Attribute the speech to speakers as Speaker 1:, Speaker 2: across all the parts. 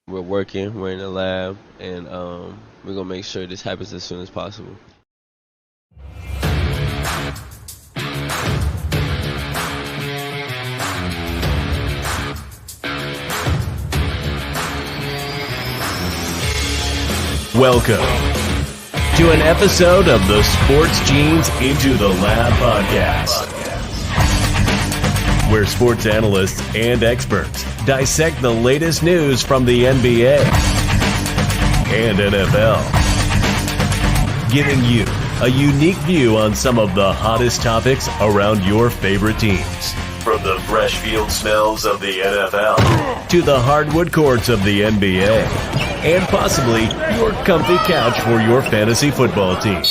Speaker 1: We're working. We're in the lab, and we're gonna make sure this happens as soon as possible.
Speaker 2: Welcome to an episode of the Sports Genes Into the Lab podcast, where sports analysts and experts dissect the latest news from the NBA and NFL, giving you a unique view on some of the hottest topics around your favorite teams. From the fresh field smells of the NFL to the hardwood courts of the NBA, and possibly your comfy couch for your fantasy football team.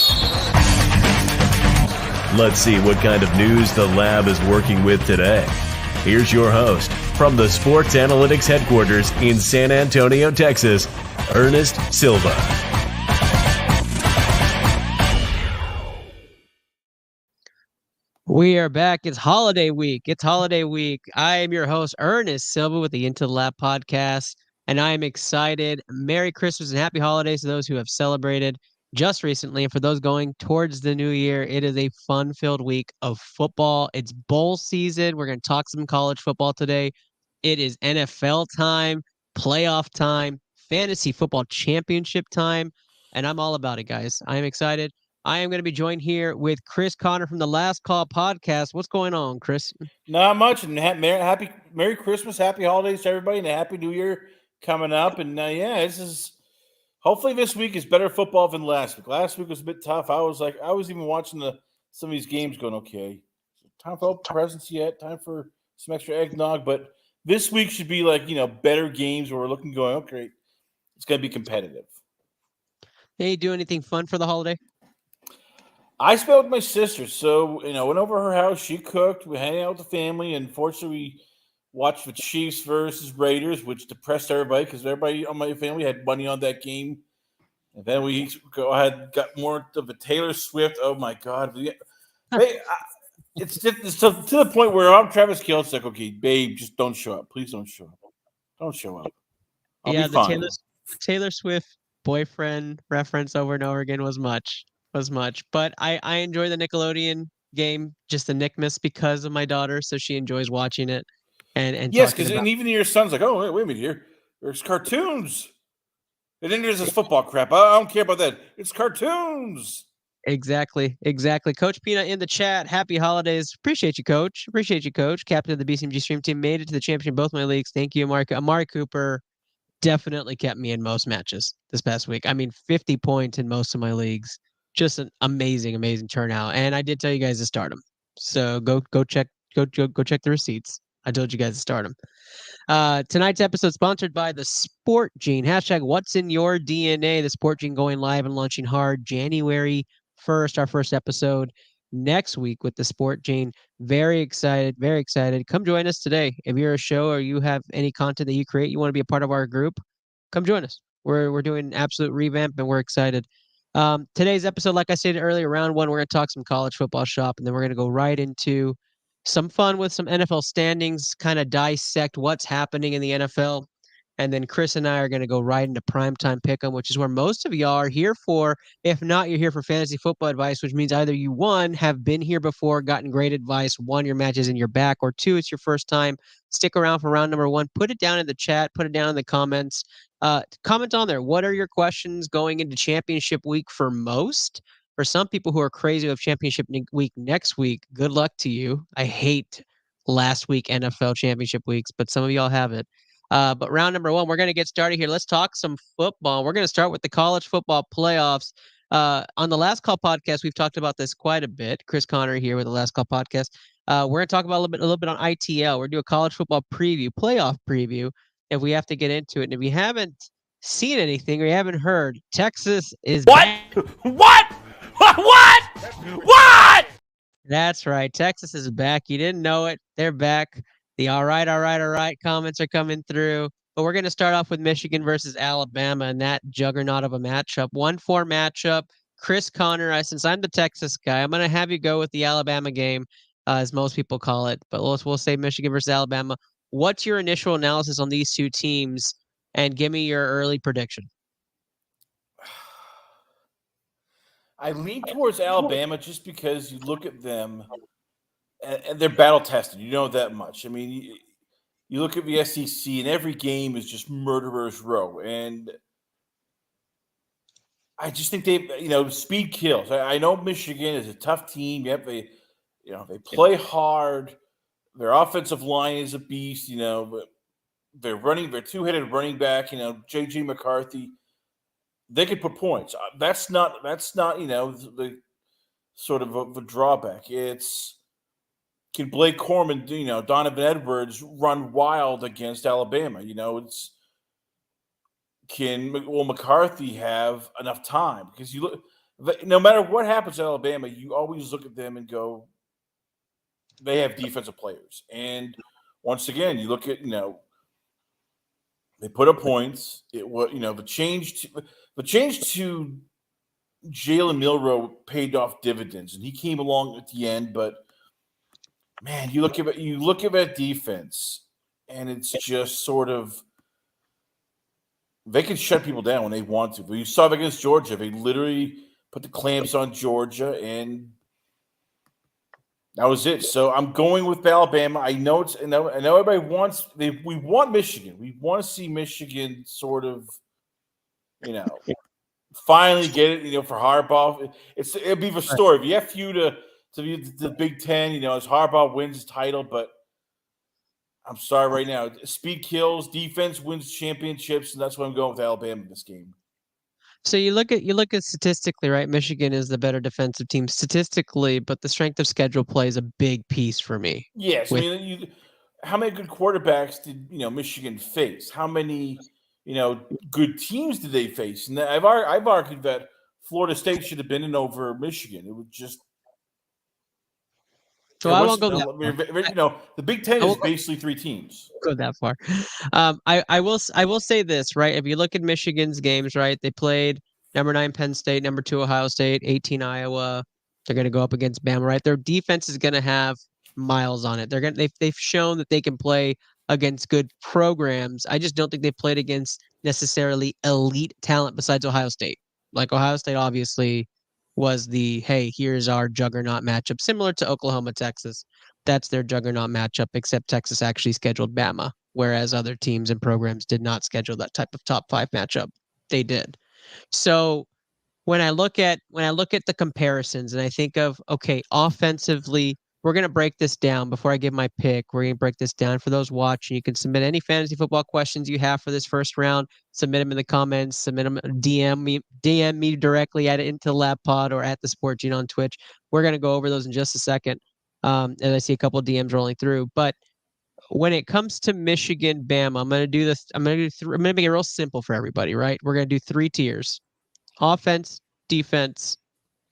Speaker 2: Let's see what kind of news the lab is working with today. Here's your host from the Sports Analytics headquarters in San Antonio, Texas, Ernest Silva.
Speaker 3: We are back. It's holiday week. I am your host, Ernest Silva, with the Into the Lab podcast, and I am excited. Merry Christmas and happy holidays to those who have celebrated just recently. And for those going towards the new year, it is a fun-filled week of football. It's bowl season. We're going to talk some college football today. It is NFL time, playoff time, fantasy football championship time, and I'm all about it, guys. I am excited. I am going to be joined here with Chris Connor from the Last Call podcast. What's going on, Chris?
Speaker 4: Not much. And Merry Christmas, Happy Holidays to everybody, and a Happy New Year coming up. And hopefully this week is better football than last week. Last week was a bit tough. I was even watching some of these games going, okay, time for presents yet, time for some extra eggnog. But this week should be better games where we're looking going, okay, it's going to be competitive.
Speaker 3: Hey, do anything fun for the holiday?
Speaker 4: I spent with my sister, so went over her house. She cooked. We hang out with the family, and fortunately, we watched the Chiefs versus Raiders, which depressed everybody because everybody on my family had money on that game. And then we got more of a Taylor Swift. Oh my God! It's to the point where I'm Travis Kelce. Like, okay, babe, just don't show up. Please don't show up. Don't show up. I'll be fine.
Speaker 3: Taylor Swift boyfriend reference over and over again was much. But I enjoy the Nickelodeon game, just the Nickmas, because of my daughter, so she enjoys watching it. And
Speaker 4: yes, because even your son's like, oh, wait a minute here. There's cartoons. And then there's this football crap. I don't care about that. It's cartoons.
Speaker 3: Exactly. Coach Peanut in the chat. Happy holidays. Appreciate you, Coach. Captain of the BCMG stream team. Made it to the championship in both my leagues. Thank you, Amari Cooper definitely kept me in most matches this past week. I mean, 50 points in most of my leagues. Just an amazing turnout. And I did tell you guys to start him. So go check the receipts. I told you guys to start him. Tonight's episode sponsored by the Sport Gene. # what's in your DNA. The Sport Gene going live and launching hard January 1st, our first episode next week with the Sport Gene. Very excited. Come join us today. If you're a show or you have any content that you create, you want to be a part of our group, come join us. We're doing an absolute revamp and we're excited. Today's episode, like I stated earlier, round one, we're going to talk some college football shop, and then we're going to go right into some fun with some NFL standings, kind of dissect what's happening in the NFL. And then Chris and I are going to go right into Primetime Pick'em, which is where most of y'all are here for. If not, you're here for fantasy football advice, which means either you, one, have been here before, gotten great advice, one, your match is in your back, or two, it's your first time. Stick around for round number one. Put it down in the chat. Put it down in the comments. Comment on there. What are your questions going into championship week for most? For some people who are crazy of championship week next week, good luck to you. I hate last week NFL championship weeks, but some of y'all have it. But round number one, we're going to get started here. Let's talk some football. We're going to start with the college football playoffs. On the Last Call podcast, we've talked about this quite a bit. Chris Connor here with the Last Call podcast. We're going to talk about a little bit on ITL. We're going to do a college football preview, playoff preview, if we have to get into it. And if you haven't seen anything or you haven't heard, Texas is back.
Speaker 4: What?
Speaker 3: That's right. Texas is back. You didn't know it. They're back. The all right comments are coming through. But we're going to start off with Michigan versus Alabama and that juggernaut of a matchup. 1-4 matchup. Chris Connor, since I'm the Texas guy, I'm going to have you go with the Alabama game, as most people call it. But we'll say Michigan versus Alabama. What's your initial analysis on these two teams? and give me your early prediction.
Speaker 4: I lean towards Alabama just because you look at them and they're battle tested. You know that much. I mean, you look at the SEC and every game is just murderer's row. And I just think speed kills. I know Michigan is a tough team. Yep, they play hard. Their offensive line is a beast. But their two-headed running back. JJ McCarthy. They could put points. That's not the sort of a drawback. It's can Blake Corum and Donovan Edwards run wild against Alabama? It's can McCarthy have enough time? Because you look, no matter what happens at Alabama, you always look at them and go, they have defensive players. And once again, you look at they put up points. It was the change to Jalen Milroe paid off dividends, and he came along at the end. But man, you look at that defense, and it's just sort of they can shut people down when they want to. But you saw it against Georgia; they literally put the clamps on Georgia, and that was it. So I'm going with Alabama. I know everybody wants we want Michigan. We want to see Michigan sort of, finally get it. For Harbaugh, it'd be the story. If you have few to the Big Ten, as Harbaugh wins his title, but I'm sorry right now. Speed kills, defense wins championships, and that's why I'm going with Alabama in this game.
Speaker 3: So you look at statistically, right? Michigan is the better defensive team statistically, but the strength of schedule plays a big piece for me.
Speaker 4: Yes, how many good quarterbacks did Michigan face? How many good teams did they face? And I've argued that Florida State should have been in over Michigan. It would just.
Speaker 3: So I won't go that far.
Speaker 4: The Big Ten is basically three teams.
Speaker 3: Go that far. I will say this, right? If you look at Michigan's games, right, they played number 9 Penn State, number 2 Ohio State, 18 Iowa. They're going to go up against Bama, right? Their defense is going to have miles on it. They've shown that they can play against good programs. I just don't think they played against necessarily elite talent besides Ohio State. Like Ohio State obviously was hey, here's our juggernaut matchup, similar to Oklahoma, Texas. That's their juggernaut matchup, except Texas actually scheduled Bama, whereas other teams and programs did not schedule that type of top 5 matchup. They did. So when I look at the comparisons and I think of, okay, offensively, we're going to break this down before I give my pick. We're going to break this down for those watching. You can submit any fantasy football questions you have for this first round. Submit them in the comments. Submit them. DM me directly at Into Lab Pod or at the Sport Gene on Twitch. We're going to go over those in just a second. And I see a couple of DMs rolling through. But when it comes to Michigan, Bama, I'm going to do this. I'm going to make it real simple for everybody. Right? We're going to do 3 tiers: offense, defense,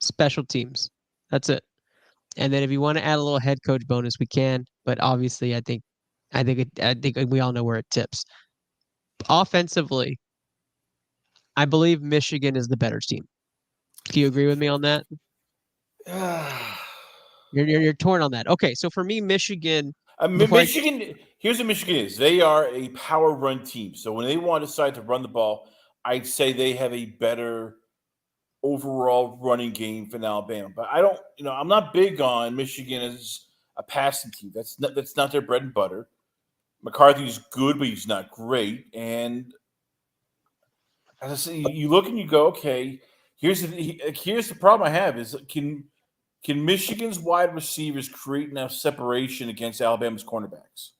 Speaker 3: special teams. That's it. And then if you want to add a little head coach bonus, we can. But obviously, I think we all know where it tips. Offensively, I believe Michigan is the better team. Do you agree with me on that? You're torn on that. Okay, so for me, Michigan.
Speaker 4: Here's what Michigan is. They are a power run team. So when they want to decide to run the ball, I'd say they have a better overall running game for Alabama. But I don't, I'm not big on Michigan as a passing team. That's not their bread and butter. McCarthy's good, but he's not great. And as I say, you look and you go, okay, here's the problem I have is can Michigan's wide receivers create enough separation against Alabama's cornerbacks?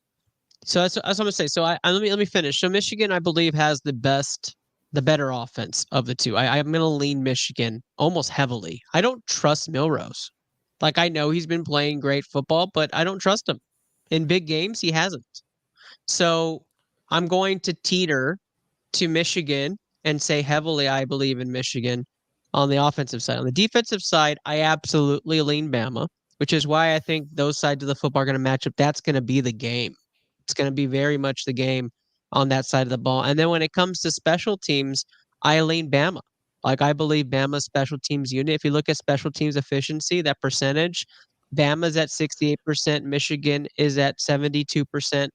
Speaker 3: So that's what I'm gonna say. So let me finish. So Michigan, I believe, has the better offense of the two. I'm going to lean Michigan almost heavily. I don't trust Milrose. Like, I know he's been playing great football, but I don't trust him. In big games, he hasn't. So I'm going to teeter to Michigan and say heavily I believe in Michigan on the offensive side. On the defensive side, I absolutely lean Bama, which is why I think those sides of the football are going to match up. That's going to be the game. It's going to be very much the game on that side of the ball. And then when it comes to special teams, I lean Bama. Like, I believe Bama's special teams unit, if you look at special teams efficiency, that percentage, Bama's at 68%, Michigan is at 72%.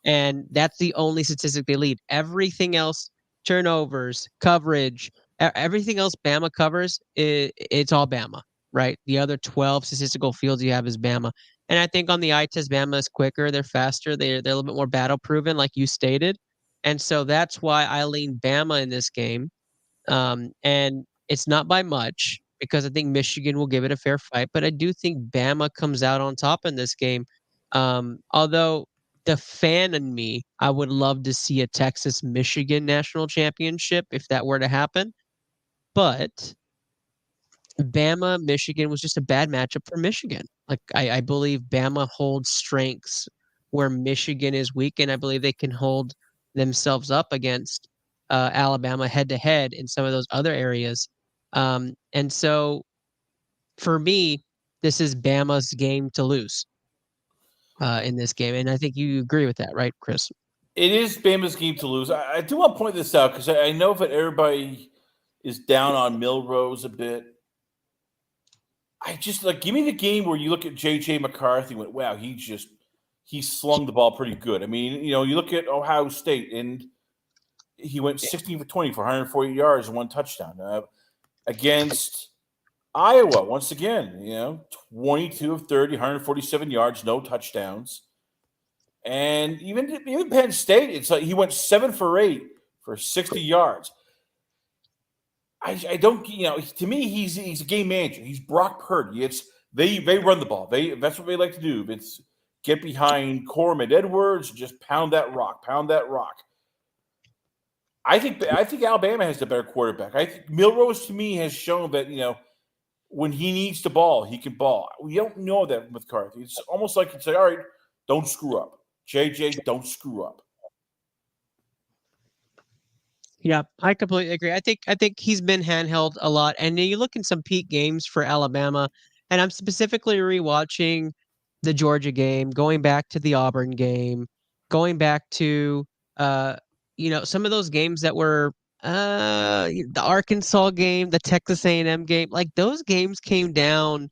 Speaker 3: And that's the only statistic they lead. Everything else, turnovers, coverage, everything else Bama covers, it's all Bama, right? The other 12 statistical fields you have is Bama. And I think on the eye test, Bama is quicker, they're faster, they're a little bit more battle proven, like you stated. And so that's why I lean Bama in this game. And it's not by much because I think Michigan will give it a fair fight, but I do think Bama comes out on top in this game. Although the fan in me, I would love to see a Texas Michigan national championship if that were to happen. But Bama, Michigan was just a bad matchup for Michigan. Like I believe Bama holds strengths where Michigan is weak, and I believe they can hold themselves up against Alabama head to head in some of those other areas. And so for me, this is Bama's game to lose in this game. And I think you agree with that, right, Chris?
Speaker 4: It is Bama's game to lose. I do want to point this out because I know that everybody is down on Milrose a bit. I just like give me the game where you look at JJ McCarthy and went, wow, he slung the ball pretty good. I mean, you look at Ohio State and he went 16 for 20 for 140 yards and 1 touchdown. Against Iowa, once again, 22 of 30, 147 yards, no touchdowns. And even Penn State, it's like he went 7 for 8 for 60 yards. I don't, to me, he's a game manager. He's Brock Purdy. They run the ball. That's what they like to do. It's get behind Corum Edwards, just pound that rock. I think Alabama has the better quarterback. I think Milrose to me has shown that when he needs the ball, he can ball. We don't know that with McCarthy. It's almost like it's like, all right, don't screw up. JJ, don't screw up.
Speaker 3: Yeah, I completely agree. I think he's been handheld a lot. And you look in some peak games for Alabama, and I'm specifically rewatching the Georgia game, going back to the Auburn game, going back to some of those games that were the Arkansas game, the Texas A&M game. Like those games came down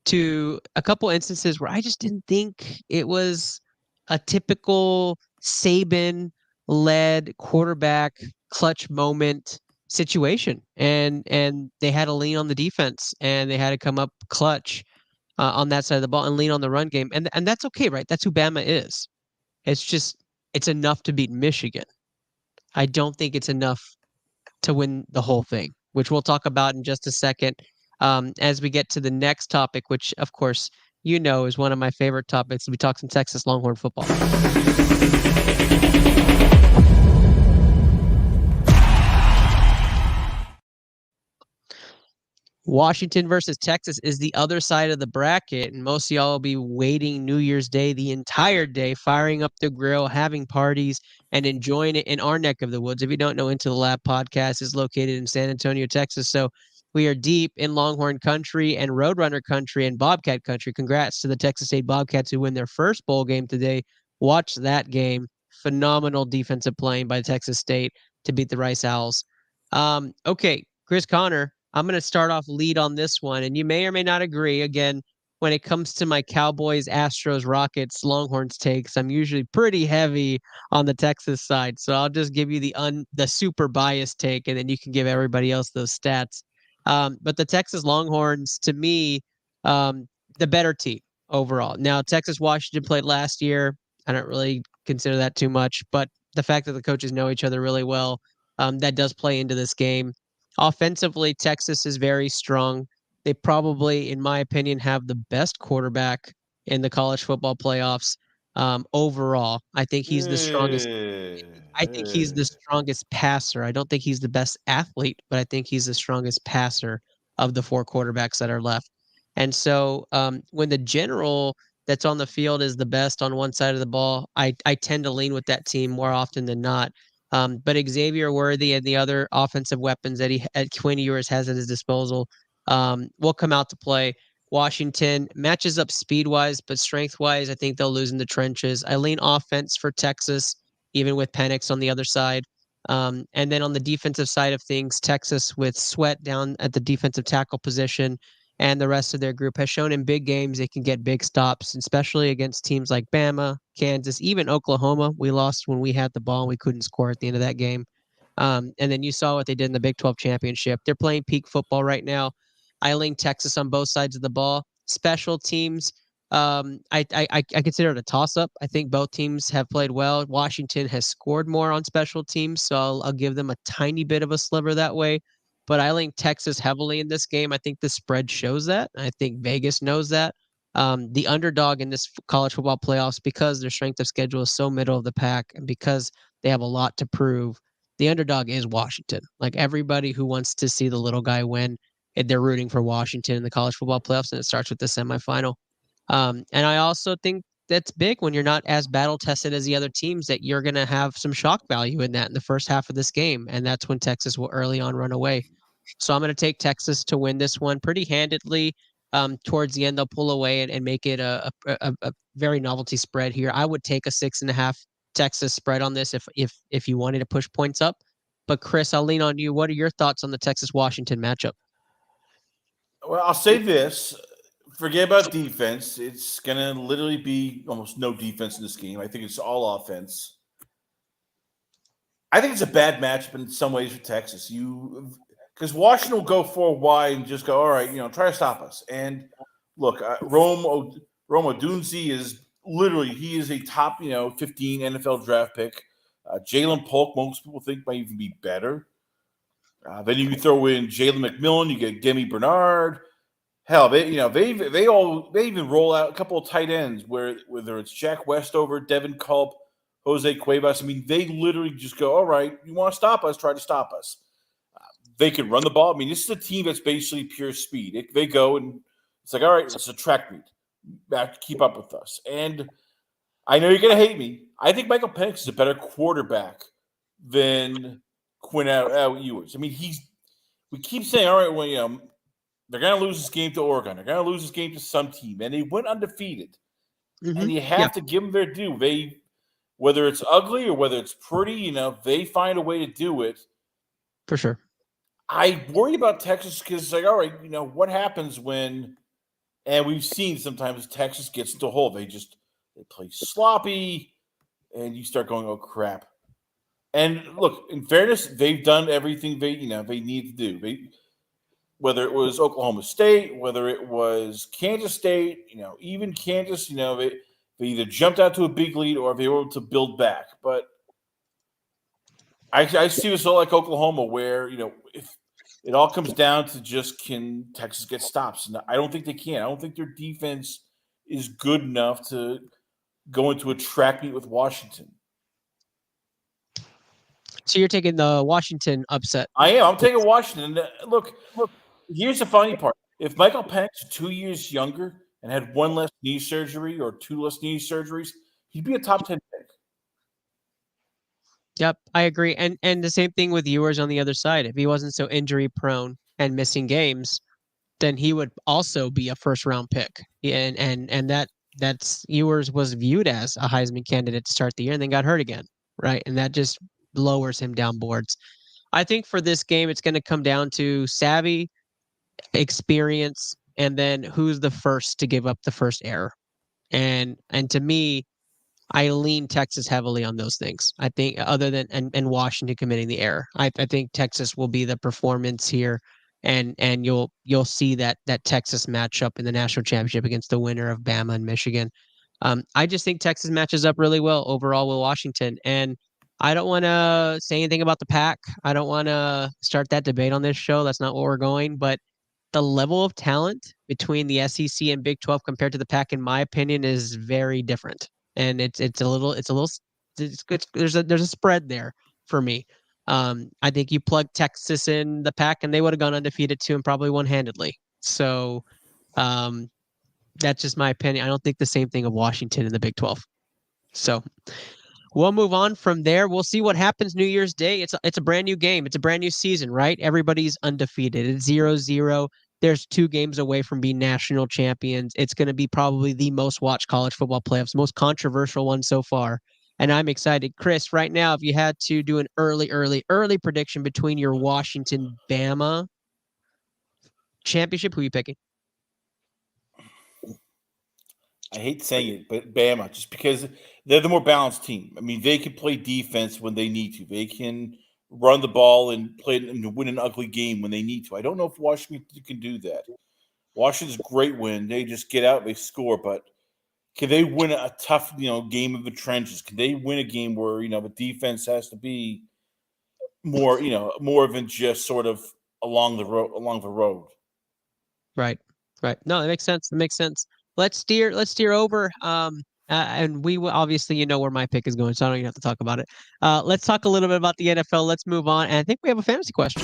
Speaker 3: to a couple instances where I just didn't think it was a typical Saban led quarterback clutch moment situation, and they had to lean on the defense and they had to come up clutch on that side of the ball and lean on the run game, and that's okay, right? That's who Bama is. It's enough to beat Michigan. I don't think it's enough to win the whole thing, which we'll talk about in just a second as we get to the next topic, which of course is one of my favorite topics. We talk some Texas Longhorn football. Washington versus Texas is the other side of the bracket, and most of y'all will be waiting New Year's Day the entire day, firing up the grill, having parties, and enjoying it in our neck of the woods. If you don't know, Into the Lab podcast is located in San Antonio, Texas, so we are deep in Longhorn country and Roadrunner country and Bobcat country. Congrats to the Texas State Bobcats who win their first bowl game today. Watch that game. Phenomenal defensive playing by Texas State to beat the Rice Owls. Okay, Chris Connor, I'm going to start off lead on this one, and you may or may not agree. Again, when it comes to my Cowboys, Astros, Rockets, Longhorns takes, I'm usually pretty heavy on the Texas side. So I'll just give you the super biased take, and then you can give everybody else those stats. But the Texas Longhorns, to me, the better team overall. Now, Texas Washington played last year. I don't really consider that too much, but the fact that the coaches know each other really well, that does play into this game. Offensively, Texas is very strong. They probably, in my opinion, have the best quarterback in the college football playoffs overall. I think he's the strongest. I think he's the strongest passer. I don't think he's the best athlete, but I think he's the strongest passer of the 4 quarterbacks that are left. And so when the general that's on the field is the best on one side of the ball, I tend to lean with that team more often than not. But Xavier Worthy and the other offensive weapons that Quinn Ewers has at his disposal will come out to play. Washington matches up speed-wise, but strength-wise, I think they'll lose in the trenches. I lean offense for Texas, even with Penix on the other side. And then on the defensive side of things, Texas with Sweat down at the defensive tackle position and the rest of their group has shown in big games they can get big stops, especially against teams like Bama, Kansas, even Oklahoma. We lost when we had the ball and we couldn't score at the end of that game. And then you saw what they did in the Big 12 championship. They're playing peak football right now. I lean Texas on both sides of the ball. Special teams, I consider it a toss-up. I think both teams have played well. Washington has scored more on special teams, so I'll give them a tiny bit of a sliver that way. But I lean Texas heavily in this game. I think the spread shows that. I think Vegas knows that. The underdog in this college football playoffs, because their strength of schedule is so middle of the pack and because they have a lot to prove, the underdog is Washington. Like everybody who wants to see the little guy win, they're rooting for Washington in the college football playoffs, and it starts with the semifinal. And I also think that's big when you're not as battle tested as the other teams, that you're going to have some shock value in that in the first half of this game. And that's when Texas will early on run away. So I'm going to take Texas to win this one pretty handedly. Towards the end, they'll pull away and make it a very novelty spread here. I would take a 6.5 Texas spread on this if you wanted to push points up. But Chris, I'll lean on you. What are your thoughts on the Texas-Washington matchup?
Speaker 4: Well, I'll say this. Forget about defense. It's going to literally be almost no defense in this game. I think it's all offense. I think it's a bad matchup in some ways for Texas. Because Washington will go 4 wide and just go, all right, try to stop us. And look, Rome Odunze is literally, he is a top, 15 NFL draft pick. Jalen Polk, most people think might even be better. Then you throw in Jalen McMillan, you get Demi Bernard. Hell, they even roll out a couple of tight ends whether it's Jack Westover, Devin Culp, Jose Cuevas. I mean, they literally just go, all right, you want to stop us, try to stop us. They can run the ball. I mean, this is a team that's basically pure speed. They go and it's like, all right, it's a track meet. Back to keep up with us. And I know you're going to hate me. I think Michael Penix is a better quarterback than Quinn Ewers. I mean, we keep saying, all right, well, they're going to lose this game to Oregon. They're going to lose this game to some team. And they went undefeated. Mm-hmm. And you have to give them their due. Whether it's ugly or whether it's pretty, they find a way to do it.
Speaker 3: For sure.
Speaker 4: I worry about Texas because it's like, all right, what happens when, and we've seen sometimes Texas gets into a hole. They play sloppy, and you start going, oh, crap. And look, in fairness, they've done everything they need to do. Whether it was Oklahoma State, whether it was Kansas State, even Kansas, they either jumped out to a big lead or they were able to build back. But I see this all like Oklahoma, where if it all comes down to just can Texas get stops, and I don't think they can. I don't think their defense is good enough to go into a track meet with Washington.
Speaker 3: So you're taking the Washington upset.
Speaker 4: I am. I'm taking Washington. Look. Here's the funny part. If Michael Penix was 2 years younger and had 1 less knee surgery or 2 less knee surgeries, he'd be a top 10 pick.
Speaker 3: Yep, I agree. And the same thing with Ewers on the other side. If he wasn't so injury prone and missing games, then he would also be a first round pick. And that's Ewers was viewed as a Heisman candidate to start the year and then got hurt again. Right. And that just lowers him down boards. I think for this game, it's going to come down to savvy, experience, and then who's the first to give up the first error. And to me, I lean Texas heavily on those things. I think other than and Washington committing the error. I think Texas will be the performance here, and you'll see that Texas matchup in the national championship against the winner of Bama and Michigan. I just think Texas matches up really well overall with Washington, and I don't want to say anything about the pack. I don't want to start that debate on this show. That's not where we're going. But the level of talent between the SEC and Big 12 compared to the pack, in my opinion, is very different. And there's a spread there for me. I think you plug Texas in the pack and they would have gone undefeated too and probably won handedly. So that's just my opinion. I don't think the same thing of Washington in the Big 12. So we'll move on from there. We'll see what happens New Year's Day. It's a brand new game. It's a brand new season, right? Everybody's undefeated. It's 0-0. There's 2 games away from being national champions. It's going to be probably the most watched college football playoffs, most controversial one so far. And I'm excited. Chris, right now, if you had to do an early prediction between your Washington Bama championship, who are you picking?
Speaker 4: I hate saying it, but Bama, just because they're the more balanced team. I mean, they can play defense when they need to. They can run the ball and play and win an ugly game when they need to. I don't know if Washington can do that. Washington's a great win. They just get out, they score, but can they win a tough, game of the trenches? Can they win a game where, the defense has to be more than just sort of along the road?
Speaker 3: Right. Right. No, that makes sense. That makes sense. Let's steer over. And we will obviously, where my pick is going, so I don't even have to talk about it. Let's talk a little bit about the NFL. Let's move on. And I think we have a fantasy question.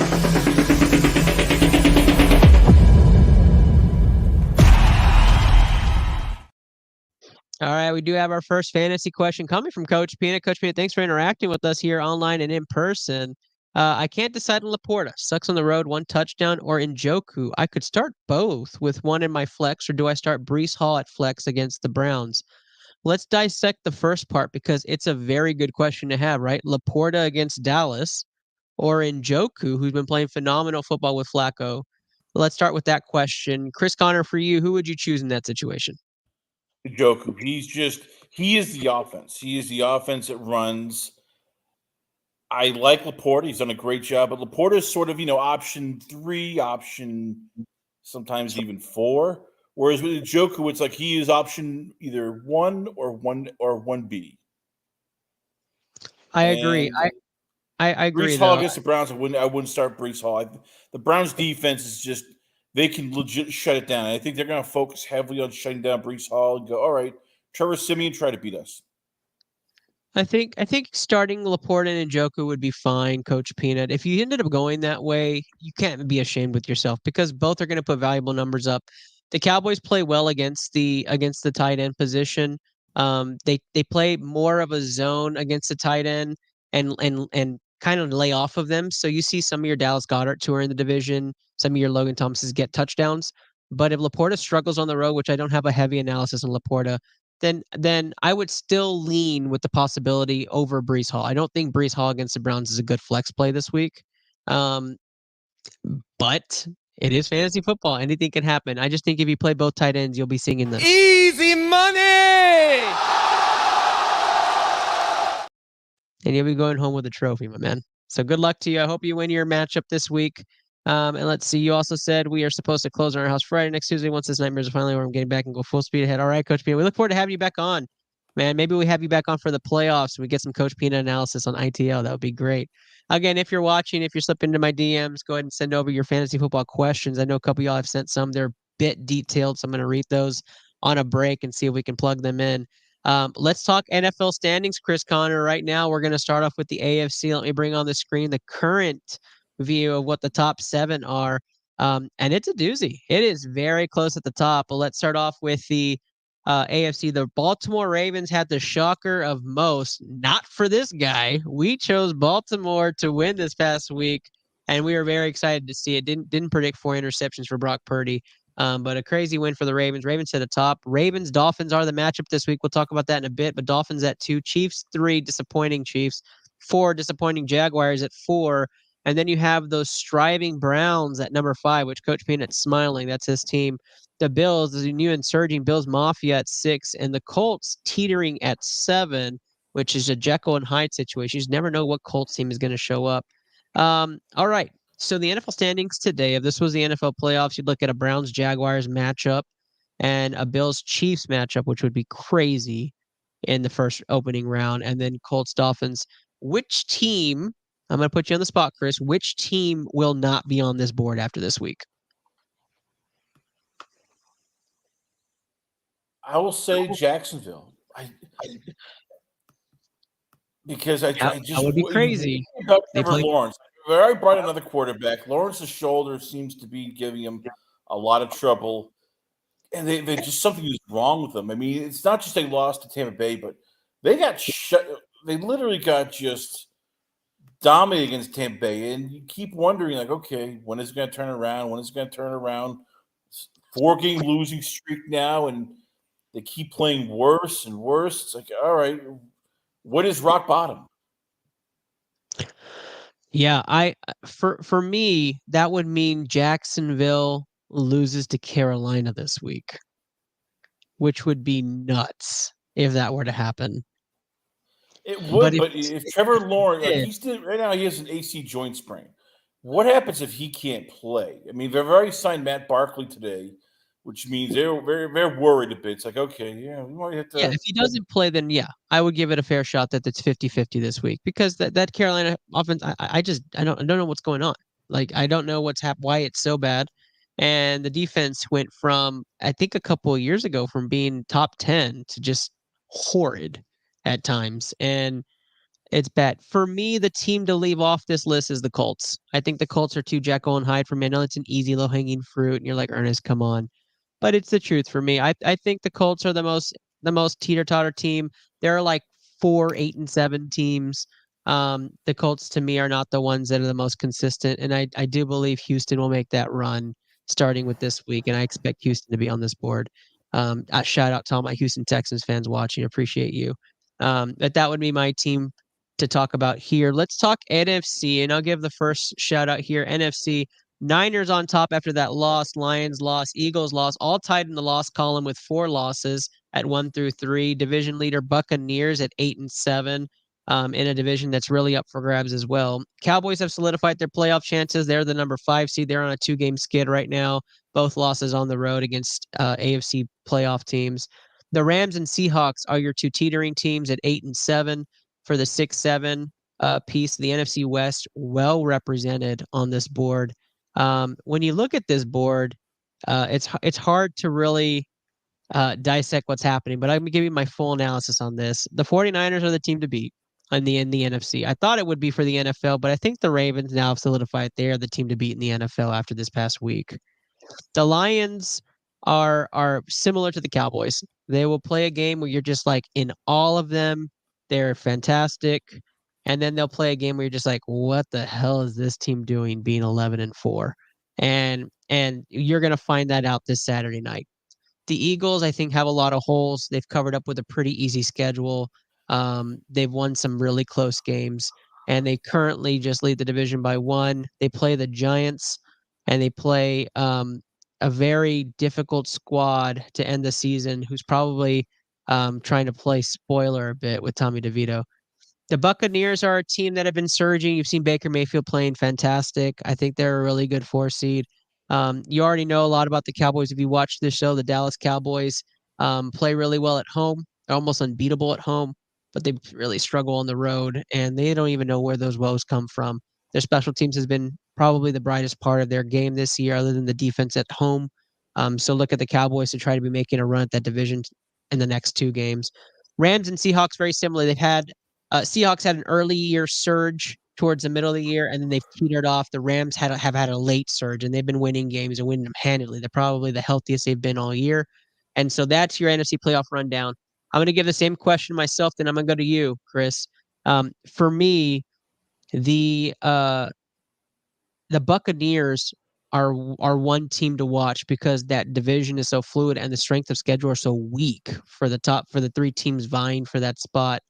Speaker 3: All right, we do have our first fantasy question coming from Coach Peanut. Coach Peanut, thanks for interacting with us here online and in person. I can't decide on Laporta. Sucks on the road, 1 touchdown, or Njoku. I could start both with one in my flex, or do I start Breece Hall at flex against the Browns? Let's dissect the first part because it's a very good question to have, right? Laporta against Dallas or Njoku, who's been playing phenomenal football with Flacco. Let's start with that question. Chris Connor, for you, who would you choose in that situation?
Speaker 4: Joku, he is the offense. He is the offense that runs. I like Laporta. He's done a great job, but Laporta is sort of, option 3, option sometimes even 4. Whereas with Joku, it's like he is option either 1 or 1B.
Speaker 3: I agree.
Speaker 4: And
Speaker 3: I agree,
Speaker 4: Breece Hall
Speaker 3: though.
Speaker 4: against the Browns, I wouldn't start Breece Hall. The Browns defense is just, they can legit shut it down. I think they're going to focus heavily on shutting down Breece Hall and go, all right, Trevor Siemian, try to beat us.
Speaker 3: I think starting Laporta and Njoku would be fine, Coach Peanut. If you ended up going that way, you can't be ashamed with yourself because both are going to put valuable numbers up. The Cowboys play well against the tight end position. They play more of a zone against the tight end and kind of lay off of them. So you see some of your Dallas Goedert who are in the division, some of your Logan Thompsons get touchdowns. But if Laporta struggles on the road, which I don't have a heavy analysis on Laporta, then I would still lean with the possibility over Breece Hall. I don't think Breece Hall against the Browns is a good flex play this week. But it is fantasy football. Anything can happen. I just think if you play both tight ends, you'll be singing this.
Speaker 5: Easy money!
Speaker 3: And you'll be going home with a trophy, my man. So good luck to you. I hope you win your matchup this week. And let's see. You also said we are supposed to close on our house Friday next Tuesday once this nightmares are finally over. I'm getting back and go full speed ahead. All right, Coach Peanut. We look forward to having you back on. Man, maybe we have you back on for the playoffs and we get some Coach Peanut analysis on ITL. That would be great. Again, if you're watching, if you're slipping into my DMs, go ahead and send over your fantasy football questions. I know a couple of y'all have sent some. They're a bit detailed, so I'm going to read those on a break and see if we can plug them in. Let's talk NFL standings, Chris Connor. Right now, we're going to start off with the AFC. Let me bring on the screen the current view of what the top 7 are. And it's a doozy. It is very close at the top. But let's start off with the AFC. The Baltimore Ravens had the shocker of most. Not for this guy. We chose Baltimore to win this past week, and we were very excited to see it. Didn't predict 4 interceptions for Brock Purdy. But a crazy win for the Ravens. Ravens at the top. Ravens, Dolphins are the matchup this week. We'll talk about that in a bit. But Dolphins at 2. Chiefs 3. Disappointing Chiefs. 4. Disappointing Jaguars at 4. And then you have those striving Browns at number 5, which Coach Peanut's smiling. That's his team. The Bills, the new insurging Bills Mafia at 6. And the Colts teetering at 7, which is a Jekyll and Hyde situation. You just never know what Colts team is going to show up. All right. So the NFL standings today, if this was the NFL playoffs, you'd look at a Browns-Jaguars matchup and a Bills-Chiefs matchup, which would be crazy in the first opening round, and then Colts-Dolphins. Which team, I'm going to put you on the spot, Chris, which team will not be on this board after this week?
Speaker 4: I will say Jacksonville. Because I
Speaker 3: That
Speaker 4: just
Speaker 3: would be crazy. They
Speaker 4: Trevor
Speaker 3: play.
Speaker 4: Lawrence. They already brought another quarterback. Lawrence's shoulder seems to be giving him a lot of trouble, and they just something is wrong with them. I mean, it's not just they lost to Tampa Bay, but they got shut. They literally got just dominated against Tampa Bay, and you keep wondering, like, okay, when is it going to turn around? When is it going to turn around? 4-game losing streak now, and they keep playing worse and worse. It's like, all right, what is rock bottom?
Speaker 3: Yeah, for me, that would mean Jacksonville loses to Carolina this week. which would be nuts if that were to happen.
Speaker 4: It
Speaker 3: But
Speaker 4: would, but if Trevor Lawrence, like
Speaker 3: did,
Speaker 4: he's still right now, he has an AC joint sprain. What happens if he can't play? I mean, they've already signed Matt Barkley today, which means they're worried a bit. It's like, okay, yeah, we might have
Speaker 3: yeah,
Speaker 4: to.
Speaker 3: if he doesn't play, then yeah, I would give it a fair shot that it's 50-50 this week because that Carolina offense, I don't know what's going on. Like I don't know why it's so bad. And the defense went from I think a couple of years ago from being top 10 to just horrid at times. And it's bad. For me, the team to leave off this list is the Colts. I think the Colts are too Jekyll and Hyde for me. I know it's an easy low hanging fruit, and you're like, Ernest, come on. But it's the truth for me. I think the Colts are the most teeter totter team. There are like 4 8-7 teams. The Colts to me are not the ones that are the most consistent, and I do believe Houston will make that run starting with this week, and I expect Houston to be on this board. Shout out to all my Houston Texans fans watching. Appreciate you. But that would be my team to talk about here. Let's talk NFC, and I'll give the first shout out here. NFC Niners on top after that loss, Lions loss, Eagles loss, all tied in the loss column with 4 losses at 1 through 3. Division leader Buccaneers at 8-7, in a division that's really up for grabs as well. Cowboys have solidified their playoff chances. They're the number 5 seed. They're on a 2-game skid right now. Both losses on the road against AFC playoff teams. The Rams and Seahawks are your 2 teetering teams at 8-7 for the 6-7 piece. The NFC West well represented on this board. When you look at this board, it's hard to really dissect what's happening, but I'm going to give you my full analysis on this. The 49ers are the team to beat in the NFC. I thought it would be for the NFL, but I think the Ravens now have solidified they are the team to beat in the NFL after this past week. The Lions are similar to the Cowboys. They will play a game where you're just like in all of them. They're fantastic. And then they'll play a game where you're just like, what the hell is this team doing being 11-4? And you're gonna find that out this Saturday night. The Eagles, I think, have a lot of holes. They've covered up with a pretty easy schedule. They've won some really close games, and they currently just lead the division by 1. They play the Giants, and they play a very difficult squad to end the season, who's probably trying to play spoiler a bit with Tommy DeVito. The Buccaneers are a team that have been surging. You've seen Baker Mayfield playing fantastic. I think they're a really good 4 seed. You already know a lot about the Cowboys. If you watch this show, the Dallas Cowboys play really well at home. They're almost unbeatable at home, but they really struggle on the road, and they don't even know where those woes come from. Their special teams has been probably the brightest part of their game this year, other than the defense at home. So look at the Cowboys to try to be making a run at that division in the next 2 games. Rams and Seahawks very similar. Seahawks had an early year surge towards the middle of the year, and then they've petered off. The Rams have had a late surge, and they've been winning games and winning them handedly. They're probably the healthiest they've been all year. And so that's your NFC playoff rundown. I'm going to give the same question myself, then I'm going to go to you, Chris. For me, the Buccaneers are one team to watch because that division is so fluid and the strength of schedule are so weak for the 3 teams vying for that spot.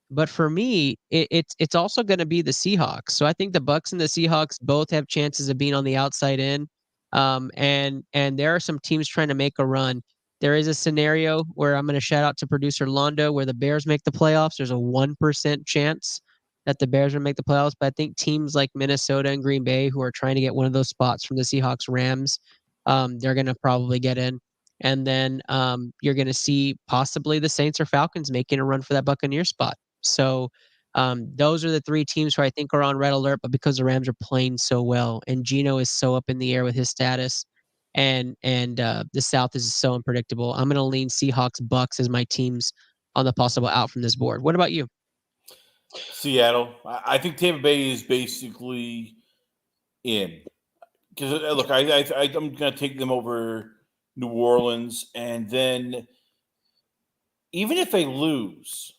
Speaker 3: But for me, it's also going to be the Seahawks. So I think the Bucks and the Seahawks both have chances of being on the outside in. And there are some teams trying to make a run. There is a scenario where I'm going to shout out to producer Londo where the Bears make the playoffs. There's a 1% chance that the Bears will make the playoffs. But I think teams like Minnesota and Green Bay who are trying to get one of those spots from the Seahawks Rams, they're going to probably get in. And then you're going to see possibly the Saints or Falcons making a run for that Buccaneer spot. So those are the 3 teams who I think are on red alert, but because the Rams are playing so well and Geno is so up in the air with his status and the South is so unpredictable, I'm going to lean Seahawks, Bucks as my teams on the possible out from this board. What about you?
Speaker 4: Seattle. I think Tampa Bay is basically in because look, I'm going to take them over New Orleans, and then even if they lose,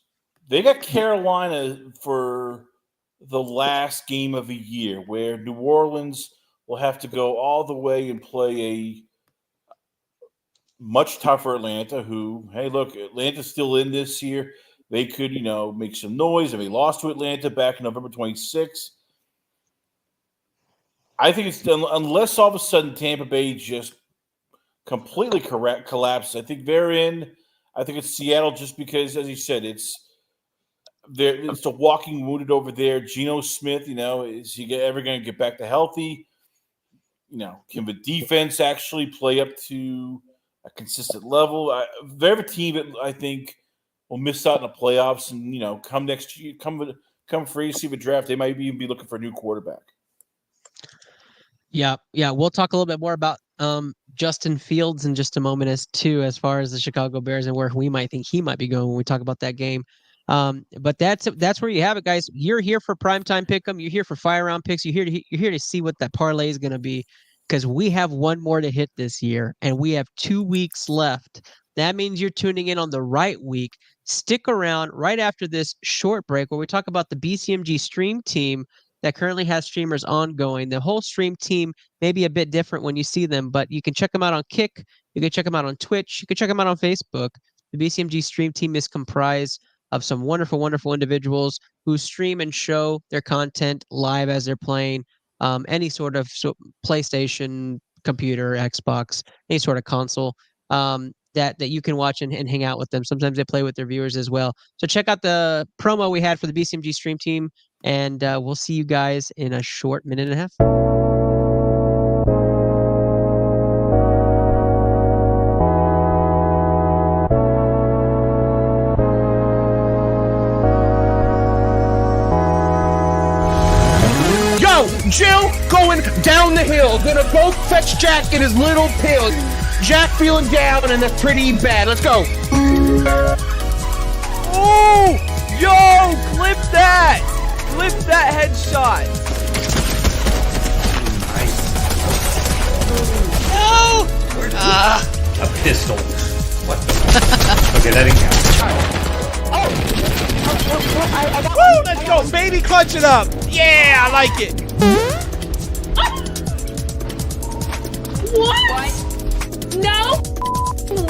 Speaker 4: they got Carolina for the last game of the year, where New Orleans will have to go all the way and play a much tougher Atlanta. Who, hey, look, Atlanta's still in this year. They could, make some noise. And they lost to Atlanta back in November 26th. I think it's unless all of a sudden Tampa Bay just completely collapses. I think they're in. I think it's Seattle just because, as you said, it's the walking wounded over there. Geno Smith, is he ever going to get back to healthy? Can the defense actually play up to a consistent level? They're a team that I think will miss out in the playoffs, and come next year, come free, see the draft, they might even be looking for a new quarterback.
Speaker 3: Yeah. We'll talk a little bit more about Justin Fields in just a moment as far as the Chicago Bears and where we might think he might be going when we talk about that game. But that's where you have it, guys. You're here for primetime pick'em. You're here for fire round picks. You're here to see what that parlay is going to be, because we have one more to hit this year, and we have 2 weeks left. That means you're tuning in on the right week. Stick around right after this short break where we talk about the BCMG stream team that currently has streamers ongoing. The whole stream team may be a bit different when you see them, but you can check them out on Kick. You can check them out on Twitch. You can check them out on Facebook. The BCMG stream team is comprised of some wonderful, wonderful individuals who stream and show their content live as they're playing any sort of PlayStation, computer, Xbox, any sort of console that you can watch and hang out with them. Sometimes they play with their viewers as well. So check out the promo we had for the BCMG stream team, and we'll see you guys in a short minute and a half.
Speaker 5: Jill going down the hill. Gonna go fetch Jack in his little pill. Jack feeling down, and that's pretty bad. Let's go.
Speaker 6: Oh! Yo! Clip that! Clip that headshot!
Speaker 5: Nice.
Speaker 6: No!
Speaker 5: A pistol. What the? Okay, that didn't count.
Speaker 6: Woo! Let's go, baby! Clutch it up! Yeah, I like it!
Speaker 7: What? No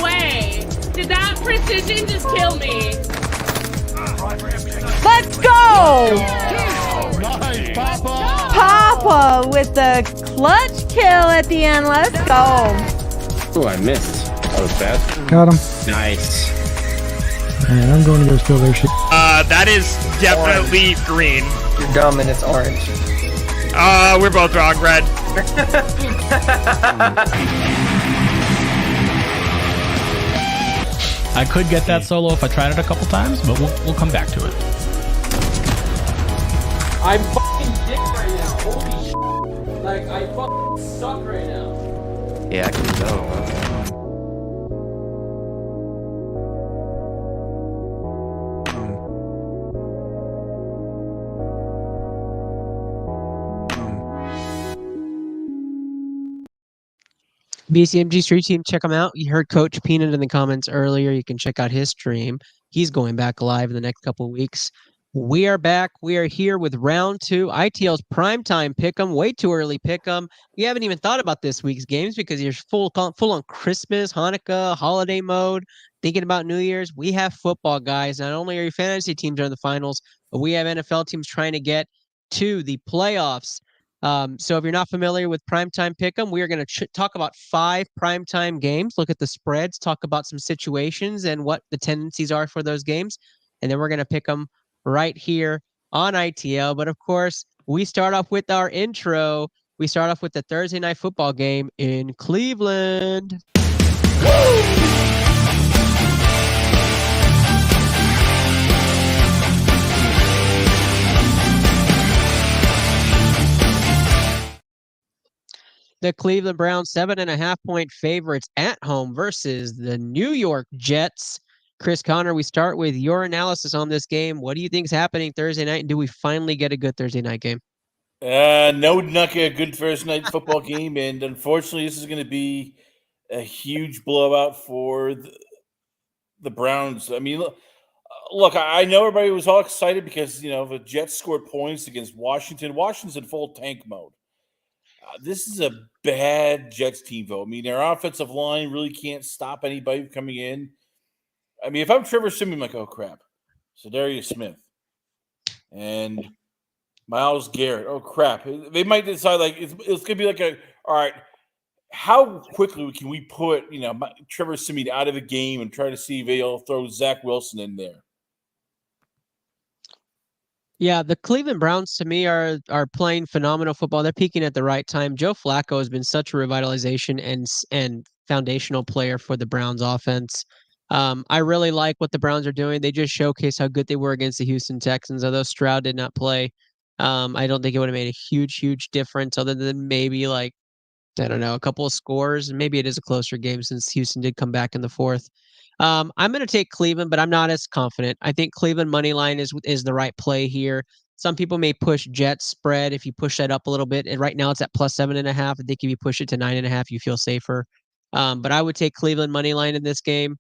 Speaker 7: way! Did that precision just kill me?
Speaker 8: Let's go!
Speaker 5: Nice, Papa!
Speaker 8: Papa with the clutch kill at the end. Let's go.
Speaker 9: Oh, I missed. That was bad.
Speaker 10: Got him.
Speaker 9: Nice.
Speaker 10: Man, I'm going to go steal their shit.
Speaker 6: That is definitely green.
Speaker 9: You're dumb and it's orange.
Speaker 6: We're both wrong, Red.
Speaker 11: I could get that solo if I tried it a couple times, but we'll come back to it.
Speaker 3: I'm fucking dick right now. Holy shit. Like, I fucking suck right now.
Speaker 9: Yeah, I can tell.
Speaker 3: BCMG Street Team, check them out. You heard Coach Peanut in the comments earlier. You can check out his stream. He's going back live in the next couple of weeks. We are back. We are here with round 2. ITL's primetime pick'em. Way too early pick'em. You haven't even thought about this week's games because you're full on Christmas, Hanukkah, holiday mode, thinking about New Year's. We have football, guys. Not only are your fantasy teams in the finals, but we have NFL teams trying to get to the playoffs. So if you're not familiar with Primetime Pick'em, we are going to talk about 5 primetime games, look at the spreads, talk about some situations and what the tendencies are for those games. And then we're going to pick them right here on ITL. But of course, we start off with our intro. We start off with the Thursday night football game in Cleveland. Woo! The Cleveland Browns 7.5-point favorites at home versus the New York Jets. Chris Connor, we start with your analysis on this game. What do you think is happening Thursday night, and do we finally get a good Thursday night game?
Speaker 4: No, not get a good Thursday night football game, and unfortunately, this is going to be a huge blowout for the Browns. I mean, look, I know everybody was all excited because the Jets scored points against Washington. Washington's in full tank mode. This is a bad Jets team, though. I mean, their offensive line really can't stop anybody coming in. I mean, if I'm Trevor Simeon, I'm like, oh, crap. Zadarius Smith and Myles Garrett. Oh, crap. They might decide, like, it's going to be like all right, how quickly can we put Trevor Siemian out of the game and try to see if they'll throw Zach Wilson in there?
Speaker 3: Yeah, the Cleveland Browns to me are playing phenomenal football. They're peaking at the right time. Joe Flacco has been such a revitalization and foundational player for the Browns offense. I really like what the Browns are doing. They just showcased how good they were against the Houston Texans. Although Stroud did not play, I don't think it would have made a huge difference other than maybe like I don't know, a couple of scores. Maybe it is a closer game since Houston did come back in the fourth. I'm going to take Cleveland, but I'm not as confident. I think Cleveland money line is the right play here. Some people may push Jets spread if you push that up a little bit. And right now it's at +7.5. I think if you push it to 9.5, you feel safer. But I would take Cleveland money line in this game,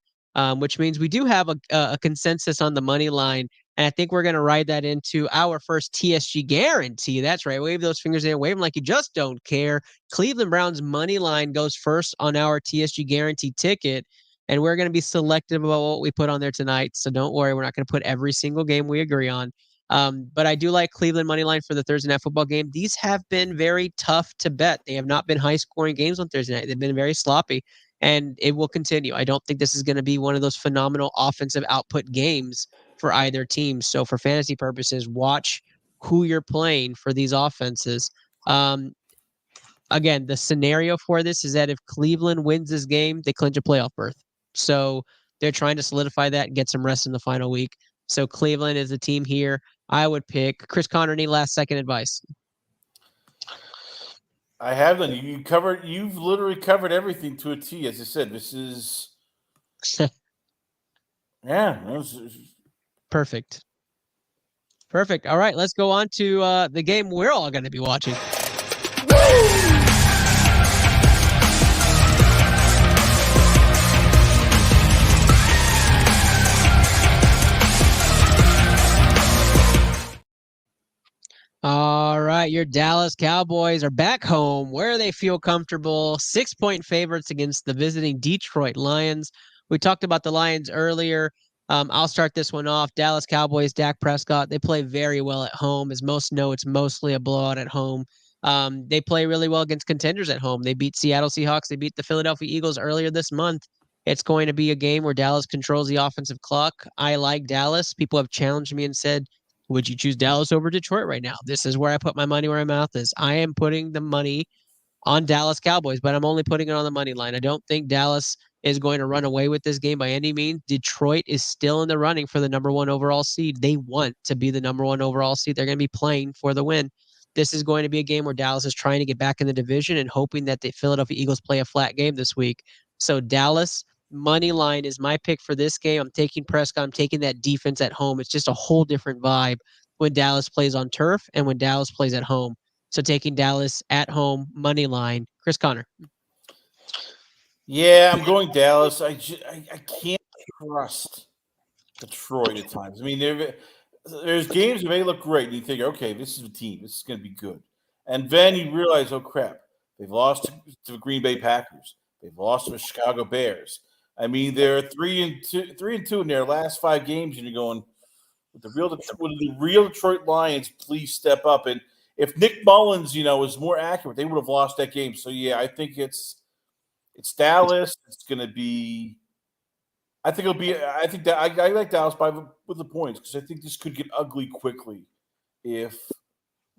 Speaker 3: which means we do have a consensus on the money line. And I think we're going to ride that into our first TSG guarantee. That's right. Wave those fingers in. Wave them like you just don't care. Cleveland Browns money line goes first on our TSG guarantee ticket. And we're going to be selective about what we put on there tonight. So don't worry. We're not going to put every single game we agree on. But I do like Cleveland money line for the Thursday night football game. These have been very tough to bet. They have not been high scoring games on Thursday night. They've been very sloppy. And it will continue. I don't think this is going to be one of those phenomenal offensive output games for either team. So for fantasy purposes, watch who you're playing for these offenses. Again, the scenario for this is that if Cleveland wins this game, they clinch a playoff berth. So they're trying to solidify that and get some rest in the final week. So Cleveland is the team here. I would pick Chris Conner. Any last second advice?
Speaker 4: I have done. You've literally covered everything to a T. As I said, this is
Speaker 3: Perfect. All right, let's go on to the game we're all going to be watching. All right, your Dallas Cowboys are back home where they feel comfortable. 6-point favorites against the visiting Detroit Lions. We talked about the Lions earlier. I'll start this one off. Dallas Cowboys, Dak Prescott, they play very well at home. As most know, it's mostly a blowout at home. They play really well against contenders at home. They beat Seattle Seahawks. They beat the Philadelphia Eagles earlier this month. It's going to be a game where Dallas controls the offensive clock. I like Dallas. People have challenged me and said, would you choose Dallas over Detroit right now? This is where I put my money where my mouth is. I am putting the money on Dallas Cowboys, but I'm only putting it on the money line. I don't think Dallas is going to run away with this game by any means. Detroit is still in the running for the number 1 overall seed. They want to be the number 1 overall seed. They're going to be playing for the win. This is going to be a game where Dallas is trying to get back in the division and hoping that the Philadelphia Eagles play a flat game this week. So Dallas money line is my pick for this game. I'm taking Prescott. I'm taking that defense at home. It's just a whole different vibe when Dallas plays on turf and when Dallas plays at home. So taking Dallas at home, money line. Chris Conner.
Speaker 4: Yeah, I'm going Dallas. I can't trust Detroit at times. I mean, there's games that may look great, and you think, okay, this is a team. This is going to be good. And then you realize, oh, crap, they've lost to the Green Bay Packers. They've lost to the Chicago Bears. I mean, they're 3-2 in their last 5 games, and you're going, would the real Detroit Lions please step up? And if Nick Mullins, was more accurate, they would have lost that game. So yeah, I think it's Dallas. It's going to be. I think it'll be. I think that I like Dallas with the points because I think this could get ugly quickly if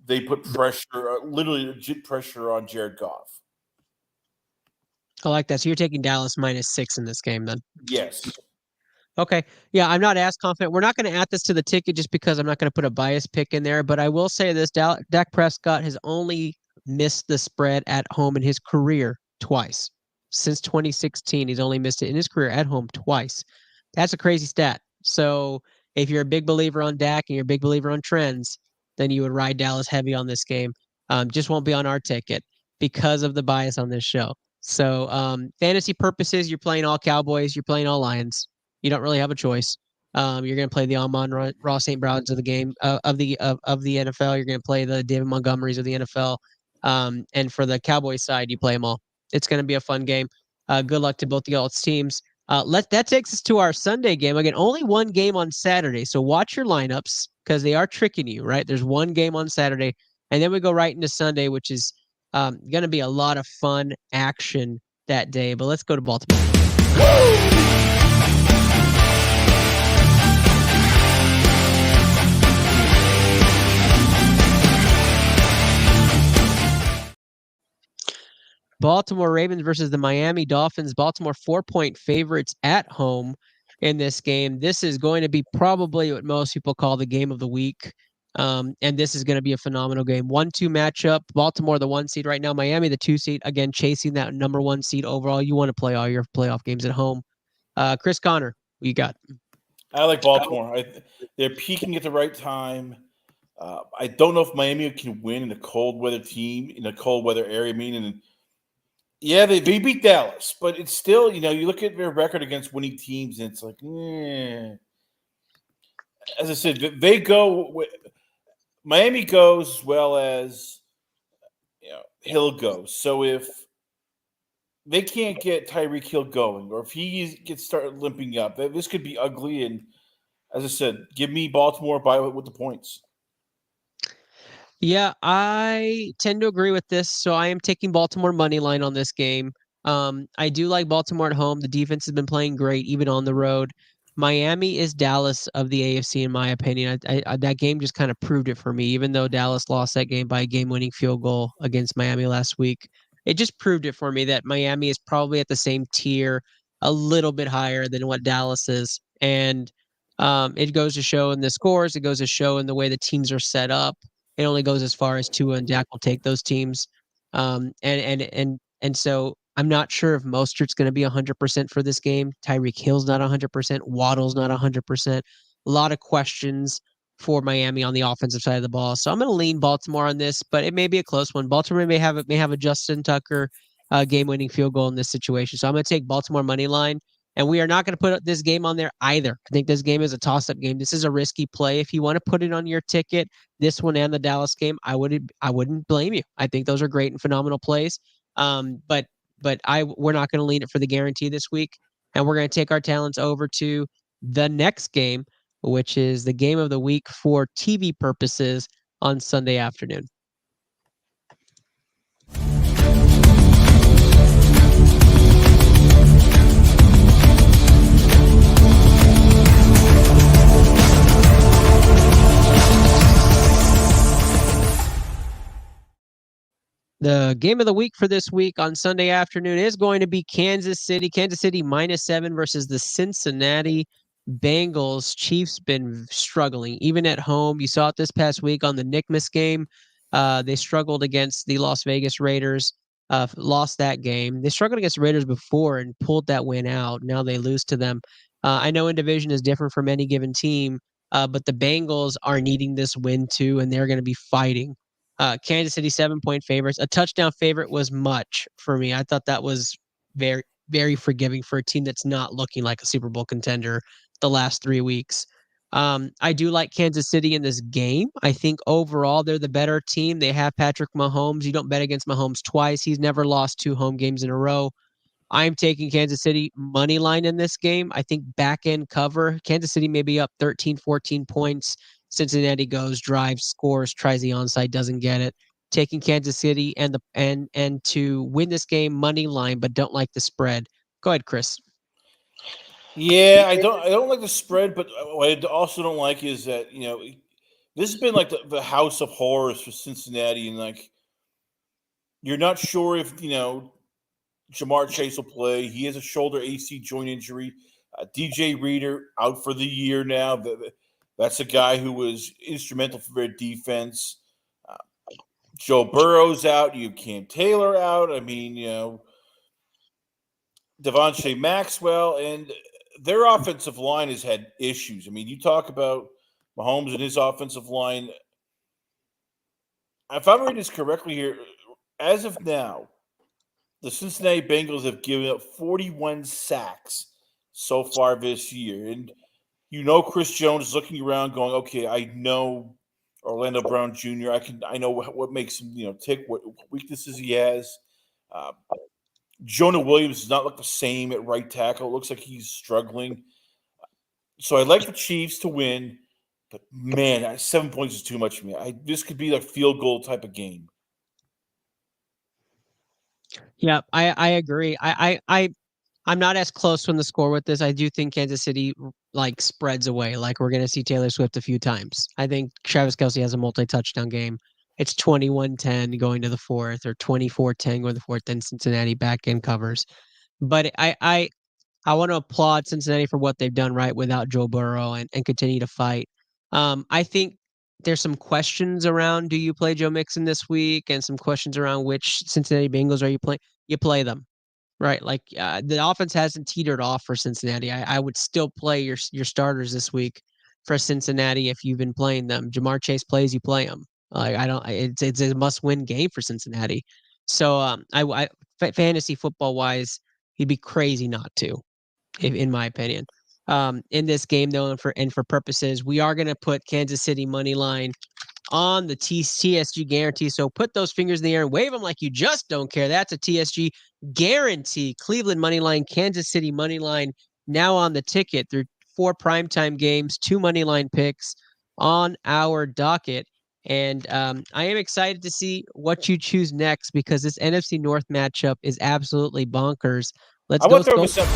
Speaker 4: they put pressure, literally legit pressure on Jared Goff.
Speaker 3: I like that. So you're taking Dallas -6 in this game then?
Speaker 4: Yes.
Speaker 3: Okay. Yeah, I'm not as confident. We're not going to add this to the ticket just because I'm not going to put a bias pick in there. But I will say this, Dak Prescott has only missed the spread at home in his career twice. Since 2016, he's only missed it in his career at home twice. That's a crazy stat. So if you're a big believer on Dak and you're a big believer on trends, then you would ride Dallas heavy on this game. Just won't be on our ticket because of the bias on this show. So fantasy purposes, you're playing all Cowboys, you're playing all Lions. You don't really have a choice. You're going to play the Amon-Ra St. Browns of the game of the NFL. You're going to play the David Montgomerys of the NFL. And for the Cowboys side, you play them all. It's going to be a fun game. Good luck to both the y'all's teams. That takes us to our Sunday game. Again, only one game on Saturday. So watch your lineups because they are tricking you, right? There's one game on Saturday. And then we go right into Sunday, which is Going to be a lot of fun action that day. But let's go to Baltimore. Baltimore Ravens versus the Miami Dolphins. Baltimore 4-point favorites at home in this game. This is going to be probably what most people call the game of the week. And this is going to be a phenomenal game. 1-2 matchup. Baltimore, the 1 seed right now. Miami, the 2 seed. Again, chasing that number 1 seed overall. You want to play all your playoff games at home. Chris Connor, what you got?
Speaker 4: I like Baltimore. They're peaking at the right time. I don't know if Miami can win in a cold weather team, in a cold weather area, meaning yeah, they beat Dallas, but it's still, you look at their record against winning teams, and it's like, as I said, they go. Miami goes as well as Hill goes. So if they can't get Tyreek Hill going, or if he gets started limping up, this could be ugly. And as I said, give me Baltimore with the points.
Speaker 3: Yeah, I tend to agree with this. So I am taking Baltimore money line on this game. I do like Baltimore at home. The defense has been playing great, even on the road. Miami is Dallas of the AFC, in my opinion. That game just kind of proved it for me, even though Dallas lost that game by a game-winning field goal against Miami last week. It just proved it for me that Miami is probably at the same tier, a little bit higher than what Dallas is. And it goes to show in the scores. It goes to show in the way the teams are set up. It only goes as far as Tua and Dak will take those teams. And so I'm not sure if Mostert's going to be 100% for this game. Tyreek Hill's not 100%. Waddle's not 100%. A lot of questions for Miami on the offensive side of the ball. So I'm going to lean Baltimore on this, but it may be a close one. Baltimore may have a Justin Tucker game-winning field goal in this situation. So I'm going to take Baltimore money line. And we are not going to put this game on there either. I think this game is a toss-up game. This is a risky play. If you want to put it on your ticket, this one and the Dallas game, I wouldn't blame you. I think those are great and phenomenal plays. But we're not going to lean it for the guarantee this week, and we're going to take our talents over to the next game, which is the game of the week for TV purposes on Sunday afternoon. The game of the week for this week on Sunday afternoon is going to be Kansas City. Kansas City -7 versus the Cincinnati Bengals. Chiefs been struggling, even at home. You saw it this past week on the Nickmas game. They struggled against the Las Vegas Raiders, lost that game. They struggled against the Raiders before and pulled that win out. Now they lose to them. I know in division is different from any given team, but the Bengals are needing this win too, and they're going to be fighting. Kansas City 7-point favorites. A touchdown favorite was much for me. I thought that was very, very forgiving for a team that's not looking like a Super Bowl contender the last 3 weeks. I do like Kansas City in this game. I think overall they're the better team. They have Patrick Mahomes. You don't bet against Mahomes twice. He's never lost 2 home games in a row. I'm taking Kansas City money line in this game. I think back end cover. Kansas City may be up 13, 14 points. Cincinnati goes, drives, scores, tries the onside, doesn't get it. Taking Kansas City and to win this game money line, but don't like the spread. Go ahead, Chris.
Speaker 4: Yeah, I don't like the spread, but what I also don't like is that this has been like the house of horrors for Cincinnati, and like you're not sure if Jamar Chase will play. He has a shoulder AC joint injury. DJ Reader out for the year now. That's a guy who was instrumental for their defense. Joe Burrow's out. You have Cam Taylor out. I mean, Devontae Maxwell, and their offensive line has had issues. I mean, you talk about Mahomes and his offensive line. If I'm reading this correctly here, as of now, the Cincinnati Bengals have given up 41 sacks so far this year. And Chris Jones is looking around going, okay, I know Orlando Brown Jr. I know what makes him, tick, what weaknesses he has. Jonah Williams does not look the same at right tackle. It looks like he's struggling. So I like the Chiefs to win, but man, 7 points is too much for me. This could be a field goal type of game.
Speaker 3: Yeah, I agree. I'm not as close on the score with this. I do think Kansas City like spreads away. Like we're gonna see Taylor Swift a few times. I think Travis Kelce has a multi-touchdown game. It's 21-10 going to the fourth, or 24-10 going to the fourth, then Cincinnati back in covers. But I want to applaud Cincinnati for what they've done right without Joe Burrow and continue to fight. I think there's some questions around do you play Joe Mixon this week, and some questions around which Cincinnati Bengals are you playing. You play them. Right, like the offense hasn't teetered off for Cincinnati. I would still play your starters this week for Cincinnati if you've been playing them. Jamar Chase plays, you play him. Like I don't, it's a must win game for Cincinnati. So fantasy football wise, he'd be crazy not to, in my opinion. In this game though, and for purposes, we are going to put Kansas City money line on the TSG guarantee. So put those fingers in the air and wave them like you just don't care. That's a TSG guarantee. Cleveland money line, Kansas City money line now on the ticket through 4 primetime games, 2 money line picks on our docket. And I am excited to see what you choose next because this NFC North matchup is absolutely bonkers.
Speaker 4: I
Speaker 3: Go.
Speaker 4: want to throw this up,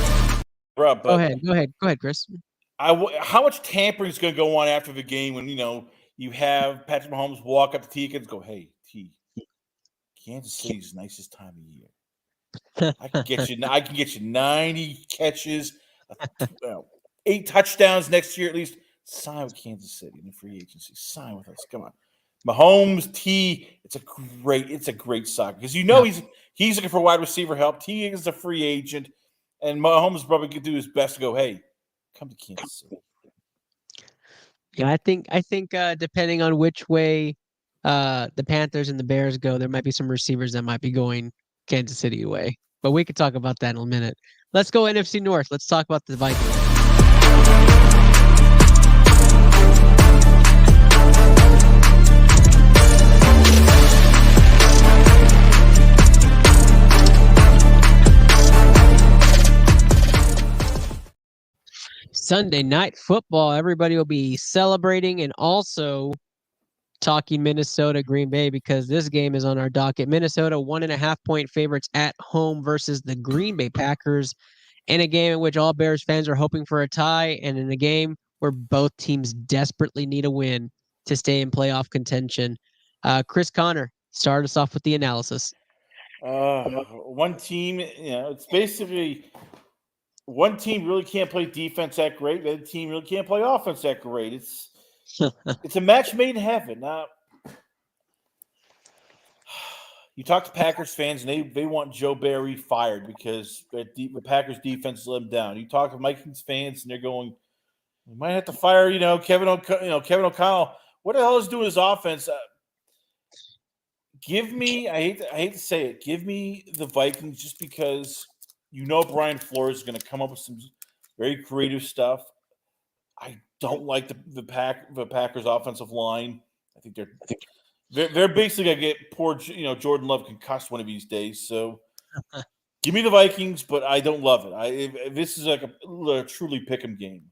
Speaker 4: bro,
Speaker 3: Go
Speaker 4: but
Speaker 3: ahead. Go ahead, Chris.
Speaker 4: how much tampering is going to go on after the game when you have Patrick Mahomes walk up to T and go, "Hey, T, Kansas City's nicest time of year. I can get you 90 catches, 8 touchdowns next year at least. Sign with Kansas City in the free agency. Sign with us. Come on." Mahomes, T, it's a great soccer because he's looking for wide receiver help. T is a free agent, and Mahomes probably could do his best to go, "Hey, come to Kansas City."
Speaker 3: Yeah, I think depending on which way the Panthers and the Bears go, there might be some receivers that might be going Kansas City away. But we could talk about that in a minute. Let's go NFC North. Let's talk about the Vikings. Sunday night football. Everybody will be celebrating and also talking Minnesota Green Bay because this game is on our docket. Minnesota 1.5-point favorites at home versus the Green Bay Packers in a game in which all Bears fans are hoping for a tie, and in a game where both teams desperately need a win to stay in playoff contention. Chris Connor, start us off with the analysis.
Speaker 4: One team, it's basically one team really can't play defense that great. The other team really can't play offense that great. It's a match made in heaven. Now, you talk to Packers fans, and they want Joe Barry fired because the Packers defense let him down. You talk to Vikings fans, and they're going, "We might have to fire, Kevin O'Connell. What the hell is doing his offense?" Give me, I hate to say it, give me the Vikings just because Brian Flores is going to come up with some very creative stuff. I don't like the Packers offensive line. I think they're basically going to get poor Jordan Love concussed one of these days. So give me the Vikings, but I don't love it. This is like a truly pick 'em game.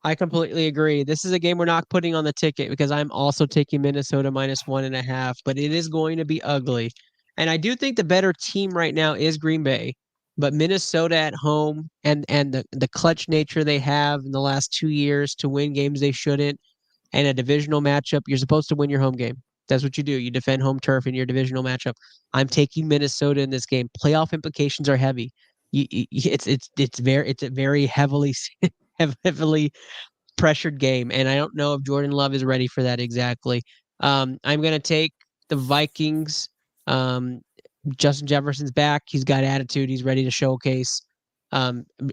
Speaker 3: I completely agree. This is a game we're not putting on the ticket because I'm also taking Minnesota -1.5, but it is going to be ugly. And I do think the better team right now is Green Bay, but Minnesota at home and the clutch nature they have in the last 2 years to win games they shouldn't, and a divisional matchup, you're supposed to win your home game. That's what you do. You defend home turf in your divisional matchup. I'm taking Minnesota in this game. Playoff implications are heavy. It's a very heavily heavily pressured game, and I don't know if Jordan Love is ready for that exactly. I'm going to take the Vikings. Justin Jefferson's back. He's got attitude. He's ready to showcase.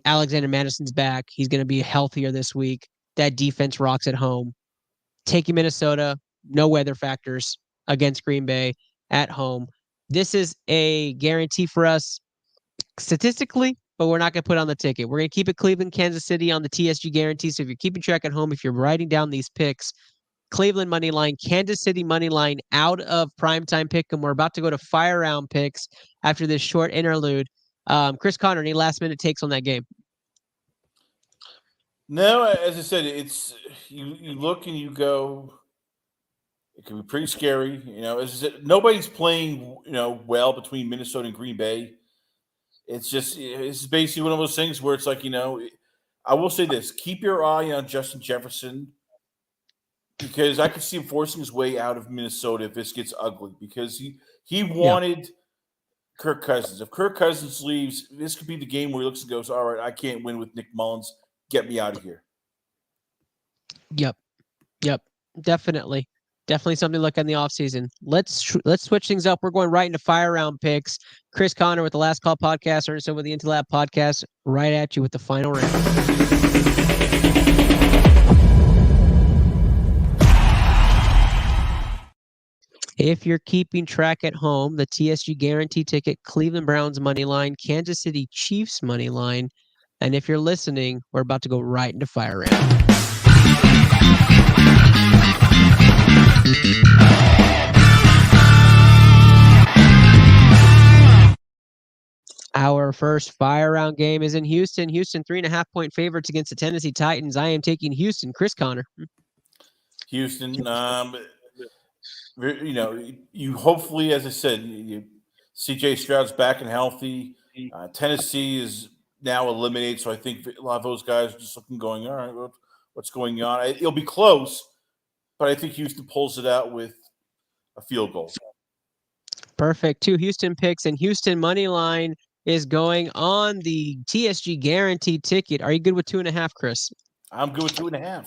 Speaker 3: Alexander Madison's back. He's going to be healthier this week. That defense rocks at home. Taking Minnesota, no weather factors against Green Bay at home. This is a guarantee for us statistically, but we're not going to put on the ticket. We're going to keep it Cleveland, Kansas City on the TSG guarantee. So if you're keeping track at home, if you're writing down these picks, Cleveland money line, Kansas City money line out of primetime pick, and we're about to go to fire round picks after this short interlude. Chris Connor, any last minute takes on that game?
Speaker 4: No, as I said, it's you look and you go, It can be pretty scary. Nobody's playing well between Minnesota and Green Bay. It's basically one of those things where it's like I will say this: keep your eye on Justin Jefferson because I could see him forcing his way out of Minnesota if this gets ugly because he wanted Kirk Cousins. If Kirk Cousins leaves, this could be the game where he looks and goes, all right, I can't win with Nick Mullins. Get me out of here.
Speaker 3: Yep. Definitely something to look at in the offseason. Let's switch things up. We're going right into fire round picks. Chris Connor with the Last Call podcast, Ernest with the Intelab podcast, right at you with the final round. If you're keeping track at home, the TSG guarantee ticket, Cleveland Browns money line, Kansas City Chiefs money line. And if you're listening, we're about to go right into fire round. Our first fire round game is in Houston. Houston 3.5-point favorites against the Tennessee Titans. I am taking Houston. Chris Connor.
Speaker 4: Houston, you hopefully, as I said, CJ Stroud's back and healthy. Tennessee is now eliminated, so I think a lot of those guys are just looking, going, all right, what's going on? It'll be close, but I think Houston pulls it out with a field goal.
Speaker 3: Perfect. 2 Houston picks, and Houston money line is going on the TSG guaranteed ticket. Are you good with 2.5, Chris?
Speaker 4: I'm good with 2.5.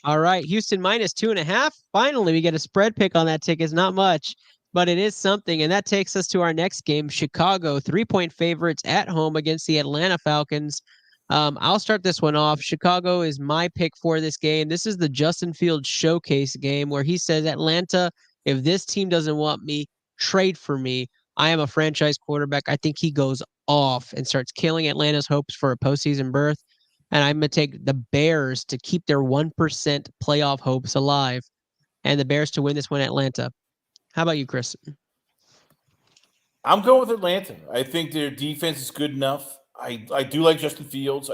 Speaker 3: All right, Houston minus 2.5. Finally, we get a spread pick on that ticket. It's not much, but it is something. And that takes us to our next game, Chicago, 3-point favorites at home against the Atlanta Falcons. I'll start this one off. Chicago is my pick for this game. This is the Justin Fields showcase game where he says, Atlanta, if this team doesn't want me, trade for me. I am a franchise quarterback. I think he goes off and starts killing Atlanta's hopes for a postseason berth. And I'm going to take the Bears to keep their 1% playoff hopes alive and the Bears to win this one at Atlanta. How about you, Chris?
Speaker 4: I'm going with Atlanta. I think their defense is good enough. I do like Justin Fields.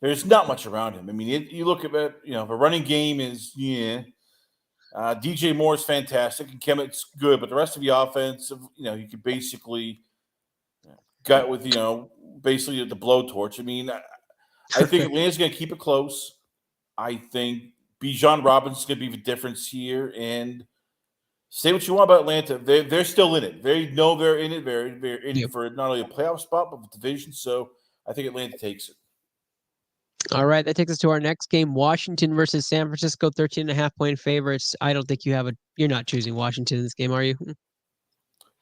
Speaker 4: There's not much around him. I mean, you look at it, the running game is, DJ Moore is fantastic and Kemet's good, but the rest of the offense, you could basically gut with, basically the blowtorch. I mean, I think Atlanta's going to keep it close. I think Bijan Robinson is going to be the difference here. And say what you want about Atlanta, they're still in it. They know they're in it. They're in it for not only a playoff spot, but the division. So I think Atlanta takes it.
Speaker 3: All right, that takes us to our next game, Washington versus San Francisco, 13.5-point favorites. I don't think you're not choosing Washington in this game, are you?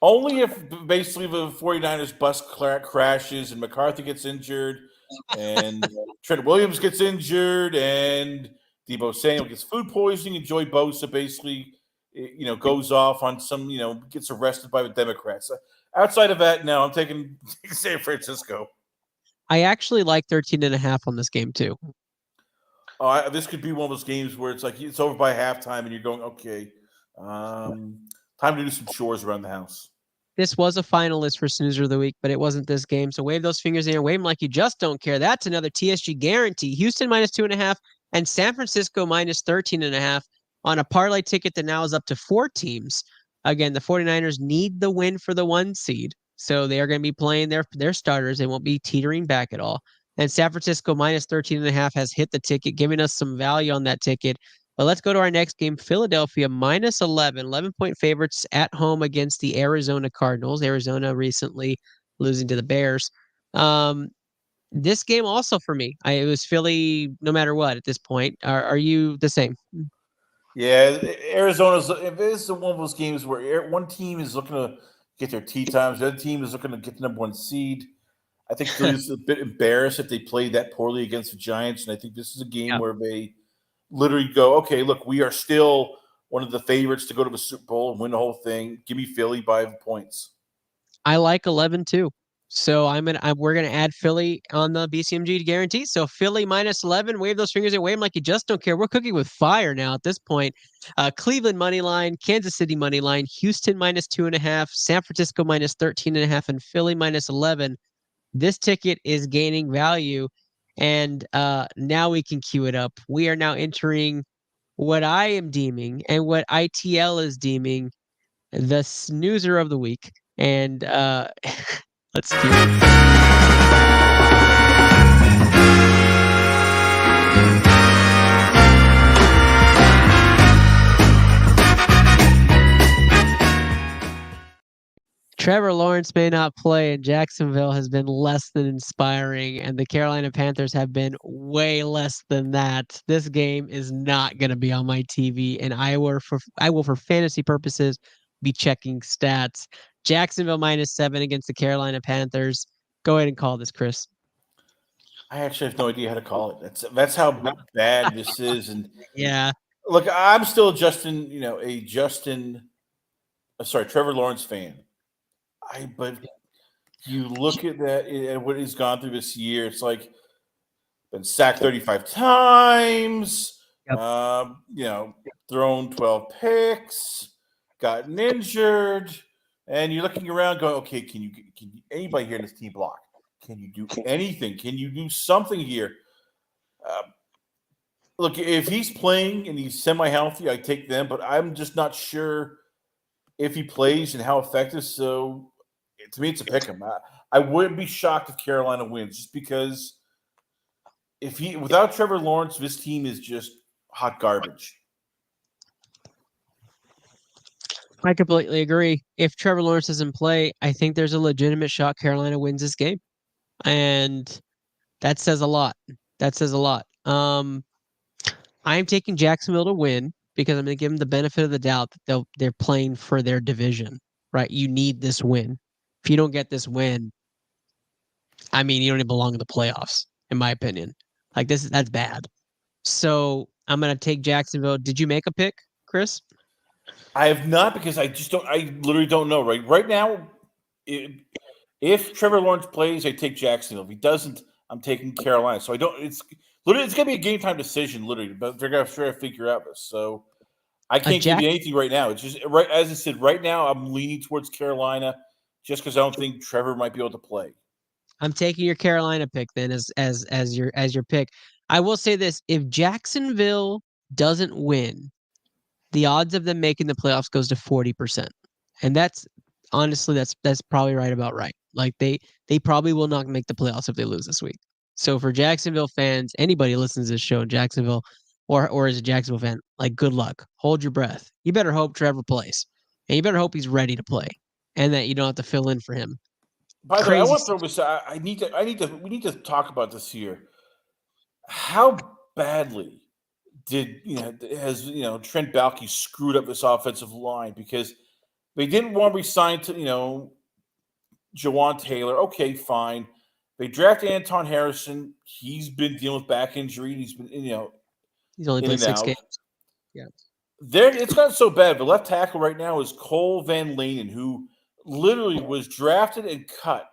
Speaker 4: Only if basically the 49ers bus crashes and McCarthy gets injured and Trent Williams gets injured and Deebo Samuel gets food poisoning and Joey Bosa basically, goes off on some, gets arrested by the Democrats. Outside of that, no, I'm taking San Francisco.
Speaker 3: I actually like 13.5 on this game too.
Speaker 4: This could be one of those games where it's like it's over by halftime and you're going, okay, time to do some chores around the house.
Speaker 3: This was a finalist for Snoozer of the Week, but it wasn't this game. So wave those fingers in there. Wave them like you just don't care. That's another TSG guarantee. Houston minus 2.5 and San Francisco minus 13.5 on a parlay ticket that now is up to 4 teams. Again, the 49ers need the win for the 1 seed. So they are going to be playing their starters. They won't be teetering back at all. And San Francisco minus 13.5 has hit the ticket, giving us some value on that ticket. But let's go to our next game, Philadelphia minus 11-point favorites at home against the Arizona Cardinals. Arizona recently losing to the Bears. This game also for me, it was Philly no matter what at this point. Are you the same?
Speaker 4: Yeah, Arizona's. If this is one of those games where one team is looking to get their tee times, the other team is looking to get the number 1 seed. I think Philly's a bit embarrassed that they played that poorly against the Giants, and I think this is a game where they literally go, okay, look, we are still one of the favorites to go to the Super Bowl and win the whole thing. Give me Philly by the points.
Speaker 3: I like 11 too. So we're gonna add Philly on the BCMG guarantee. So Philly minus 11. Wave those fingers and wave them like you just don't care. We're cooking with fire now at this point. Cleveland money line, Kansas City money line, Houston minus 2.5, San Francisco minus 13.5, and Philly minus 11. This ticket is gaining value, and now we can queue it up. We are now entering what I am deeming and what ITL is deeming the snoozer of the week. And let's cue it. Trevor Lawrence may not play, and Jacksonville has been less than inspiring, and the Carolina Panthers have been way less than that. This game is not going to be on my TV, and I will, for fantasy purposes, be checking stats. Jacksonville -7 against the Carolina Panthers. Go ahead and call this, Chris.
Speaker 4: I actually have no idea how to call it. That's how bad this is. And
Speaker 3: yeah,
Speaker 4: look, I'm still Trevor Lawrence fan. But you look at that and what he's gone through this year. It's like been sacked 35 times. Yep. Thrown 12 picks, gotten injured, and you're looking around going, okay, can anybody here in this team block? Can you do anything? Can you do something here? Look, if he's playing and he's semi-healthy, I take them, but I'm just not sure if he plays and how effective. So to me, it's a pick 'em. I wouldn't be shocked if Carolina wins, just because without Trevor Lawrence, this team is just hot garbage.
Speaker 3: I completely agree. If Trevor Lawrence doesn't play, I think there's a legitimate shot Carolina wins this game. And that says a lot. I'm taking Jacksonville to win because I'm going to give them the benefit of the doubt that they're playing for their division, right? You need this win. If you don't get this win, I mean, you don't even belong in the playoffs, in my opinion. Like that's bad. So I'm going to take Jacksonville. Did you make a pick, Chris?
Speaker 4: I have not, because I literally don't know. Right now, if Trevor Lawrence plays, I take Jacksonville. If he doesn't, I'm taking Carolina. So it's going to be a game time decision, literally, but they're going to try to figure out this. So I can't give you anything right now. It's just right, as I said, right now I'm leaning towards Carolina just because I don't think Trevor might be able to play.
Speaker 3: I'm taking your Carolina pick then as your pick. I will say this: if Jacksonville doesn't win, the odds of them making the playoffs goes to 40%, and that's honestly that's probably about right. Like they probably will not make the playoffs if they lose this week. So for Jacksonville fans, anybody listens to this show in Jacksonville or is a Jacksonville fan, like good luck. Hold your breath. You better hope Trevor plays, and you better hope he's ready to play, and that you don't have to fill in for him.
Speaker 4: By the way, I want to throw this. We need to talk about this here. How badly has Trent Baalke screwed up this offensive line, because they didn't want to resign to Jawan Taylor. Okay, fine. They drafted Anton Harrison. He's been dealing with back injury. He's been
Speaker 3: he's only played 6 games. Yeah,
Speaker 4: it's not so bad. The left tackle right now is Cole Van Lanen, who literally was drafted and cut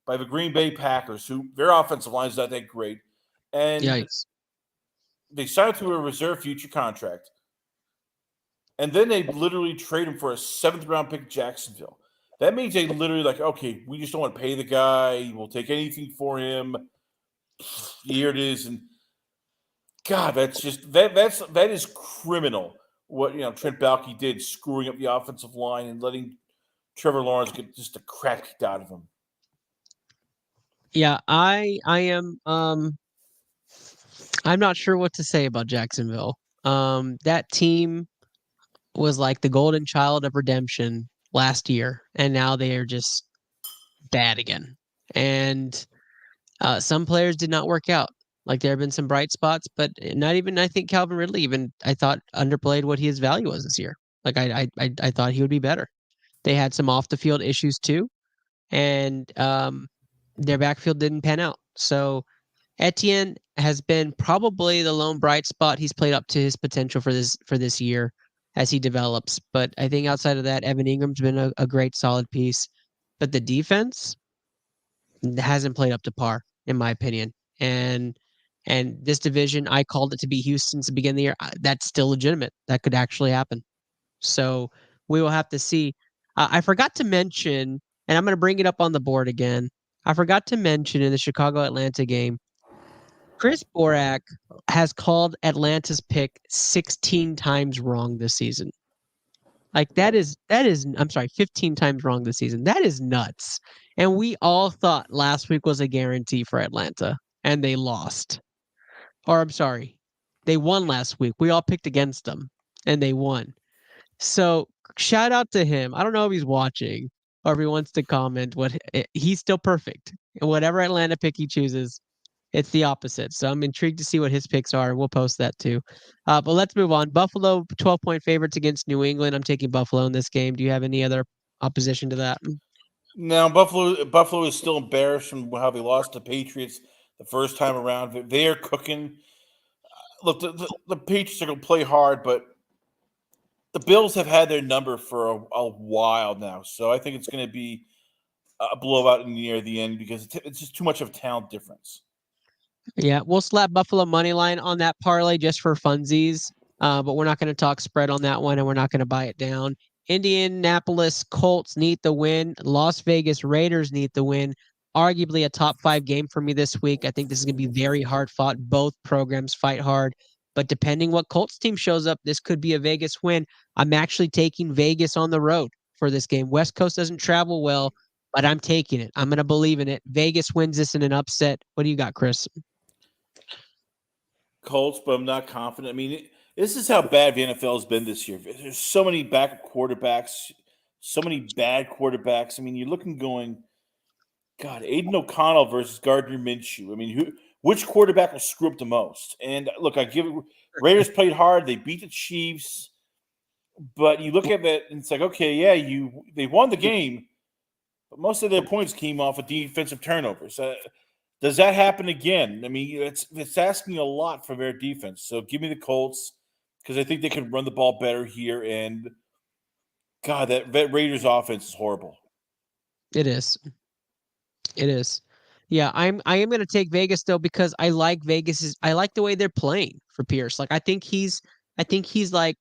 Speaker 4: by the Green Bay Packers, who their offensive line is not that great. And
Speaker 3: yikes.
Speaker 4: They signed to a reserve future contract. And then they literally trade him for a 7th-round pick Jacksonville. That means they literally okay, we just don't want to pay the guy. We'll take anything for him. Here it is. And God, that's just that is criminal what Trent Baalke did, screwing up the offensive line and letting Trevor Lawrence get just a crap kicked out of him.
Speaker 3: Yeah, I am I'm not sure what to say about Jacksonville. That team was like the golden child of redemption last year, and now they are just bad again. And some players did not work out. Like there have been some bright spots, but not even I think Calvin Ridley I thought underplayed what his value was this year. Like I thought he would be better. They had some off the field issues too, and their backfield didn't pan out. So Etienne has been probably the lone bright spot. He's played up to his potential for this year as he develops. But I think outside of that, Evan Ingram's been a great solid piece. But the defense hasn't played up to par, in my opinion. And this division, I called it to be Houston's to begin the year. That's still legitimate. That could actually happen. So we will have to see. I forgot to mention, and I'm going to bring it up on the board again. I forgot to mention in the Chicago-Atlanta game, Chris Borak has called Atlanta's pick 16 times wrong this season. Like that is I'm sorry, 15 times wrong this season. That is nuts. And we all thought last week was a guarantee for Atlanta, and they lost. Or I'm sorry, they won last week. We all picked against them, and they won. So shout out to him. I don't know if he's watching or if he wants to comment. He's still perfect. And whatever Atlanta pick he chooses, it's the opposite. So I'm intrigued to see what his picks are, and we'll post that too. But let's move on. Buffalo 12-point favorites against New England. I'm taking Buffalo in this game. Do you have any other opposition to that?
Speaker 4: No, Buffalo is still embarrassed from how they lost to Patriots the first time around. They are cooking. Look, the Patriots are going to play hard, but the Bills have had their number for a while now. So I think it's going to be a blowout near the end because it's just too much of a talent difference.
Speaker 3: Yeah, we'll slap Buffalo money line on that parlay just for funsies, but we're not going to talk spread on that one, and we're not going to buy it down. Indianapolis Colts need the win. Las Vegas Raiders need the win. Arguably a top 5 game for me this week. I think this is going to be very hard fought. Both programs fight hard, but depending what Colts team shows up, this could be a Vegas win. I'm actually taking Vegas on the road for this game. West Coast doesn't travel well, but I'm taking it. I'm going to believe in it. Vegas wins this in an upset. What do you got, Chris?
Speaker 4: Colts, but I'm not confident. I mean, this is how bad the NFL has been this year. There's so many backup quarterbacks, so many bad quarterbacks. I mean, you're looking going, God, Aiden O'Connell versus Gardner Minshew. I mean, which quarterback will screw up the most? And look, I give it. Raiders played hard. They beat the Chiefs, but you look at it and it's like, okay, yeah, they won the game, but most of their points came off of defensive turnovers. Does that happen again? I mean, it's asking a lot from their defense. So give me the Colts because I think they can run the ball better here. And God, that Raiders offense is horrible.
Speaker 3: It is. It is. Yeah, I am going to take Vegas though because I like I like the way they're playing for Pierce. Like I think he's like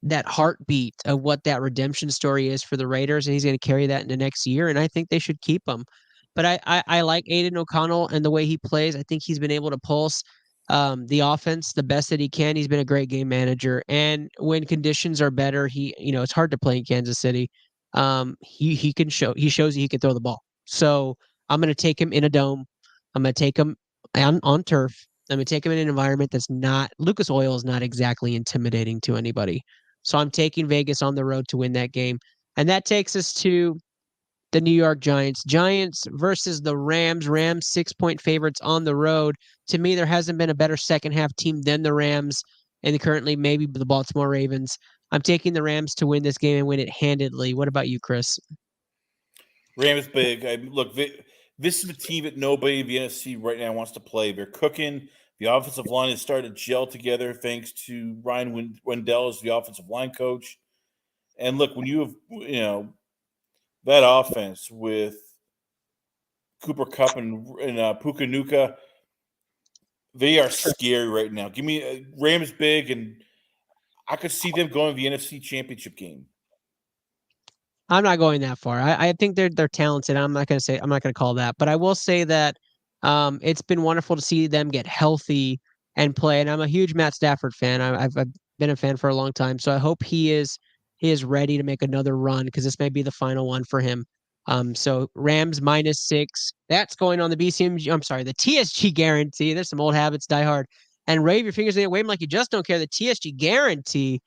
Speaker 3: that heartbeat of what that redemption story is for the Raiders, and he's going to carry that into next year. And I think they should keep him. But I like Aiden O'Connell and the way he plays. I think he's been able to pulse the offense the best that he can. He's been a great game manager, and when conditions are better, it's hard to play in Kansas City. He shows he can throw the ball. So I'm going to take him in a dome. I'm going to take him on turf. I'm going to take him in an environment that's not Lucas Oil is not exactly intimidating to anybody. So I'm taking Vegas on the road to win that game. And that takes us to the New York Giants. Giants versus the Rams. Rams 6-point favorites on the road. To me, there hasn't been a better second half team than the Rams, and currently maybe the Baltimore Ravens. I'm taking the Rams to win this game and win it handedly. What about you, Chris?
Speaker 4: Rams big. This is the team that nobody in the NFC right now wants to play. They're cooking. The offensive line has started to gel together thanks to Ryan Wendell as the offensive line coach. And look, when you have that offense with Cooper Kupp and Puka Nuka, they are scary right now. Give me Rams big, and I could see them going to the NFC Championship game.
Speaker 3: I'm not going that far. I think they're talented. I'm not going to call that, but I will say that it's been wonderful to see them get healthy and play. And I'm a huge Matt Stafford fan. I've been a fan for a long time, so I hope he is ready to make another run because this may be the final one for him. So Rams -6. That's going on the BCMG. I'm sorry, the TSG guarantee. There's some old habits die hard. And wave your fingers in the wave like you just don't care. The TSG guarantee.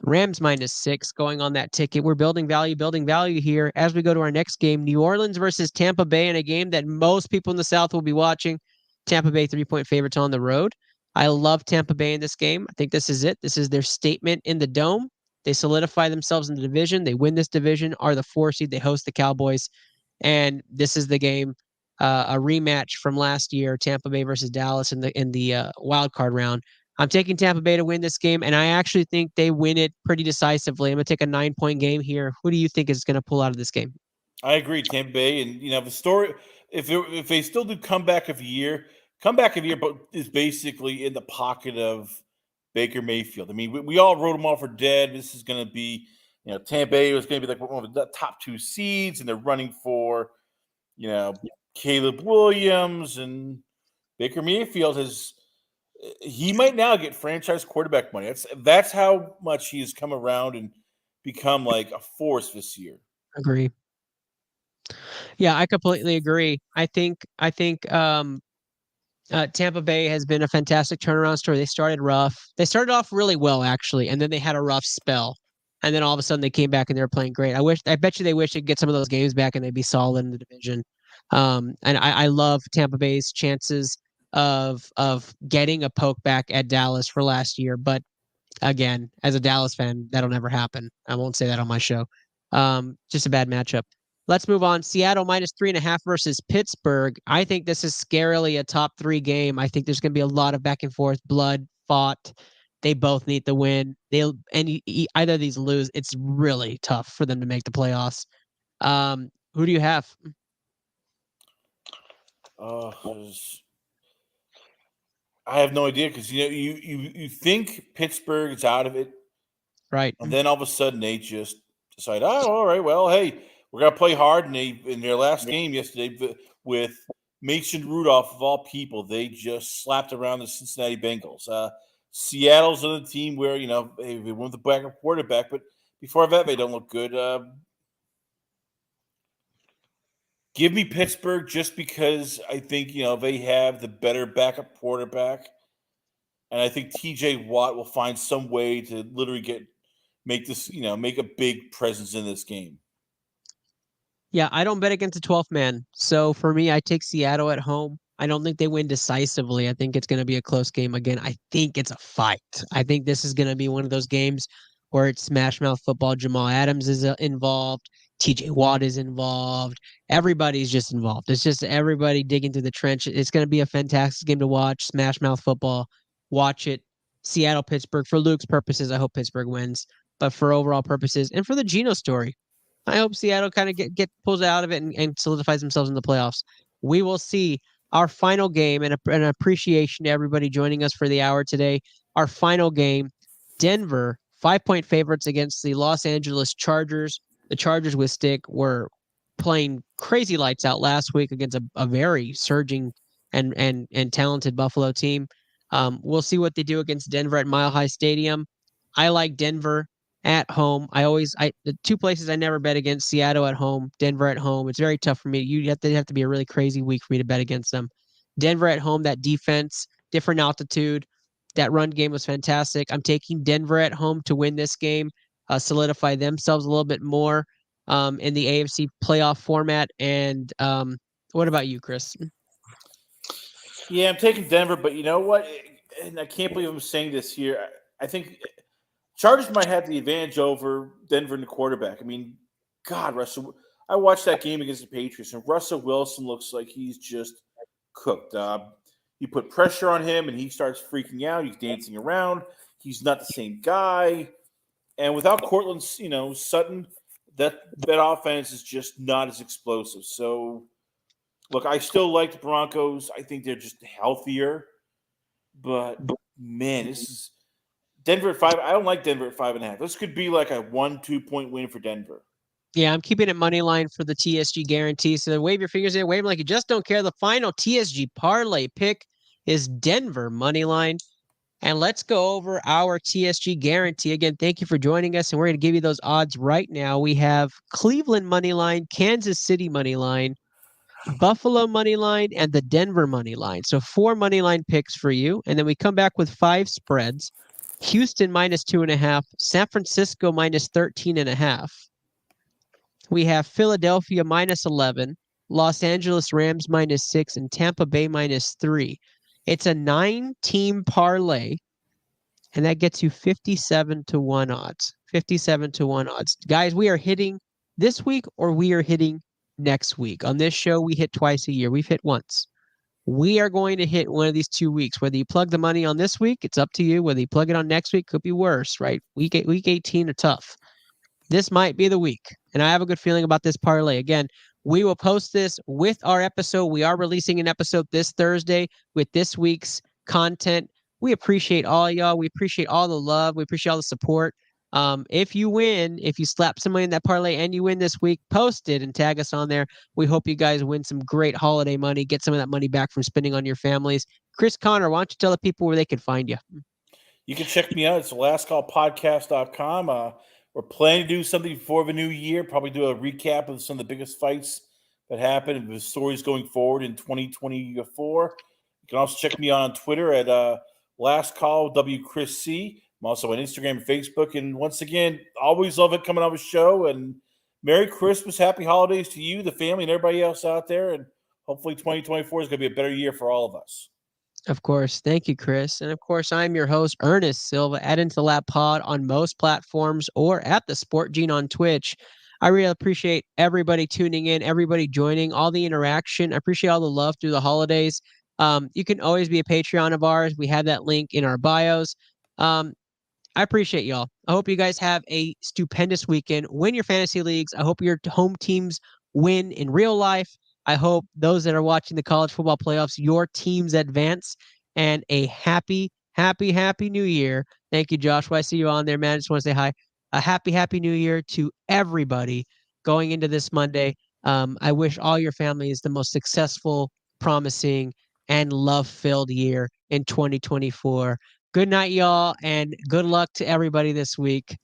Speaker 3: Rams -6 going on that ticket. We're building value here as we go to our next game. New Orleans versus Tampa Bay in a game that most people in the South will be watching. Tampa Bay 3-point favorites on the road. I love Tampa Bay in this game. I think this is it. This is their statement in the dome. They solidify themselves in the division. They win this division, are the 4 seed. They host the Cowboys. And this is the game, a rematch from last year, Tampa Bay versus Dallas in the wild card round. I'm taking Tampa Bay to win this game, and I actually think they win it pretty decisively. I'm going to take a 9-point game here. Who do you think is going to pull out of this game?
Speaker 4: I agree, Tampa Bay, and the story. If they still do comeback of the year, but is basically in the pocket of Baker Mayfield. I mean, we all wrote them off for dead. This is going to be, Tampa Bay was going to be like one of the top 2 seeds, and they're running for, Caleb Williams and Baker Mayfield he might now get franchise quarterback money. That's how much he has come around and become like a force this year.
Speaker 3: Agree. Yeah, I completely agree. I think Tampa Bay has been a fantastic turnaround story. They started rough. They started off really well, actually, and then they had a rough spell. And then all of a sudden they came back and they were playing great. I bet you they wish they'd get some of those games back and they'd be solid in the division. And I love Tampa Bay's chances of getting a poke back at Dallas for last year. But again, as a Dallas fan, that'll never happen. I won't say that on my show. Just a bad matchup. Let's move on. Seattle -3.5 versus Pittsburgh. I think this is scarily a top 3 game. I think there's going to be a lot of back and forth, blood fought. They both need the win. Either of these lose. It's really tough for them to make the playoffs. Who do you have?
Speaker 4: I have no idea because you think Pittsburgh is out of it,
Speaker 3: right?
Speaker 4: And then all of a sudden they just decide, oh, all right, well, hey, we're gonna play hard. And in their last game yesterday with Mason Rudolph of all people, they just slapped around the Cincinnati Bengals. Seattle's on the team where they won the backup quarterback, but before that they don't look good. Give me Pittsburgh just because I think they have the better backup quarterback, and I think T.J. Watt will find some way to literally make a big presence in this game.
Speaker 3: Yeah, I don't bet against the 12th man. So for me, I take Seattle at home. I don't think they win decisively. I think it's going to be a close game again. I think it's a fight. I think this is going to be one of those games where it's smash mouth football. Jamal Adams is involved. TJ Watt is involved. Everybody's just involved. It's just everybody digging through the trench. It's going to be a fantastic game to watch. Smash mouth football. Watch it. Seattle, Pittsburgh. For Luke's purposes, I hope Pittsburgh wins. But for overall purposes and for the Geno story, I hope Seattle kind of get pulls out of it and solidifies themselves in the playoffs. We will see our final game, and an appreciation to everybody joining us for the hour today. Our final game, Denver, 5-point favorites against the Los Angeles Chargers. The Chargers with Stick were playing crazy lights out last week against a very surging and talented Buffalo team. We'll see what they do against Denver at Mile High Stadium. I like Denver at home. The two places I never bet against: Seattle at home, Denver at home. It's very tough for me. You have to be a really crazy week for me to bet against them. Denver at home, that defense, different altitude, that run game was fantastic. I'm taking Denver at home to win this game, solidify themselves a little bit more in the AFC playoff format. And what about you, Chris?
Speaker 4: Yeah, I'm taking Denver, but you know what? And I can't believe I'm saying this here. I think Chargers might have the advantage over Denver in the quarterback. I mean, God, Russell. I watched that game against the Patriots, and Russell Wilson looks like he's just cooked. You put pressure on him, and he starts freaking out. He's dancing around. He's not the same guy. And without Cortland, Sutton, that offense is just not as explosive. So, look, I still like the Broncos. I think they're just healthier. But, man, this is – Denver at 5. I don't like Denver at 5.5. This could be like a 1-2 point win for Denver.
Speaker 3: Yeah, I'm keeping it money line for the TSG guarantee. So wave your fingers there, wave them like you just don't care. The final TSG parlay pick is Denver money line. And let's go over our TSG guarantee. Again, thank you for joining us. And we're going to give you those odds right now. We have Cleveland money line, Kansas City money line, Buffalo money line, and the Denver money line. So 4 money line picks for you. And then we come back with 5 spreads. Houston -2.5, San Francisco -13.5. We have Philadelphia -11, Los Angeles Rams -6, and Tampa Bay -3. It's a 9-team parlay, and that gets you 57-1 odds. 57-1 odds. Guys, we are hitting this week or we are hitting next week. On this show, we hit twice a year. We've hit once. We are going to hit one of these 2 weeks. Whether you plug the money on this week, it's up to you. Whether you plug it on next week, could be worse, right? Week 18 are tough. This might be the week, and I have a good feeling about this parlay. Again, we will post this with our episode. We are releasing an episode this Thursday with this week's content. We appreciate all y'all. We appreciate all the love. We appreciate all the support. If you win, if you slap somebody in that parlay and you win this week, post it and tag us on there. We hope you guys win some great holiday money, get some of that money back from spending on your families. Chris Connor, why don't you tell the people where they can find you?
Speaker 4: You can check me out. It's thelastcallpodcast.com. We're planning to do something before the new year, probably do a recap of some of the biggest fights that happened and the stories going forward in 2024. You can also check me out on Twitter at LastCallWChrisC. I'm also on Instagram and Facebook. And once again, always love it coming on the show. And Merry Christmas, Happy Holidays to you, the family, and everybody else out there. And hopefully 2024 is going to be a better year for all of us.
Speaker 3: Of course. Thank you, Chris. And of course, I'm your host, Ernest Silva, at Into the Lab Pod on most platforms or at the Sport Gene on Twitch. I really appreciate everybody tuning in, everybody joining, all the interaction. I appreciate all the love through the holidays. You can always be a Patreon of ours. We have that link in our bios. I appreciate y'all. I hope you guys have a stupendous weekend. Win your fantasy leagues. I hope your home teams win in real life. I hope those that are watching the college football playoffs, your teams advance, and a happy, happy, happy new year. Thank you, Joshua. I see you on there, man. I just want to say hi. A happy, happy new year to everybody going into this Monday. I wish all your families the most successful, promising, and love-filled year in 2024. Good night, y'all, and good luck to everybody this week.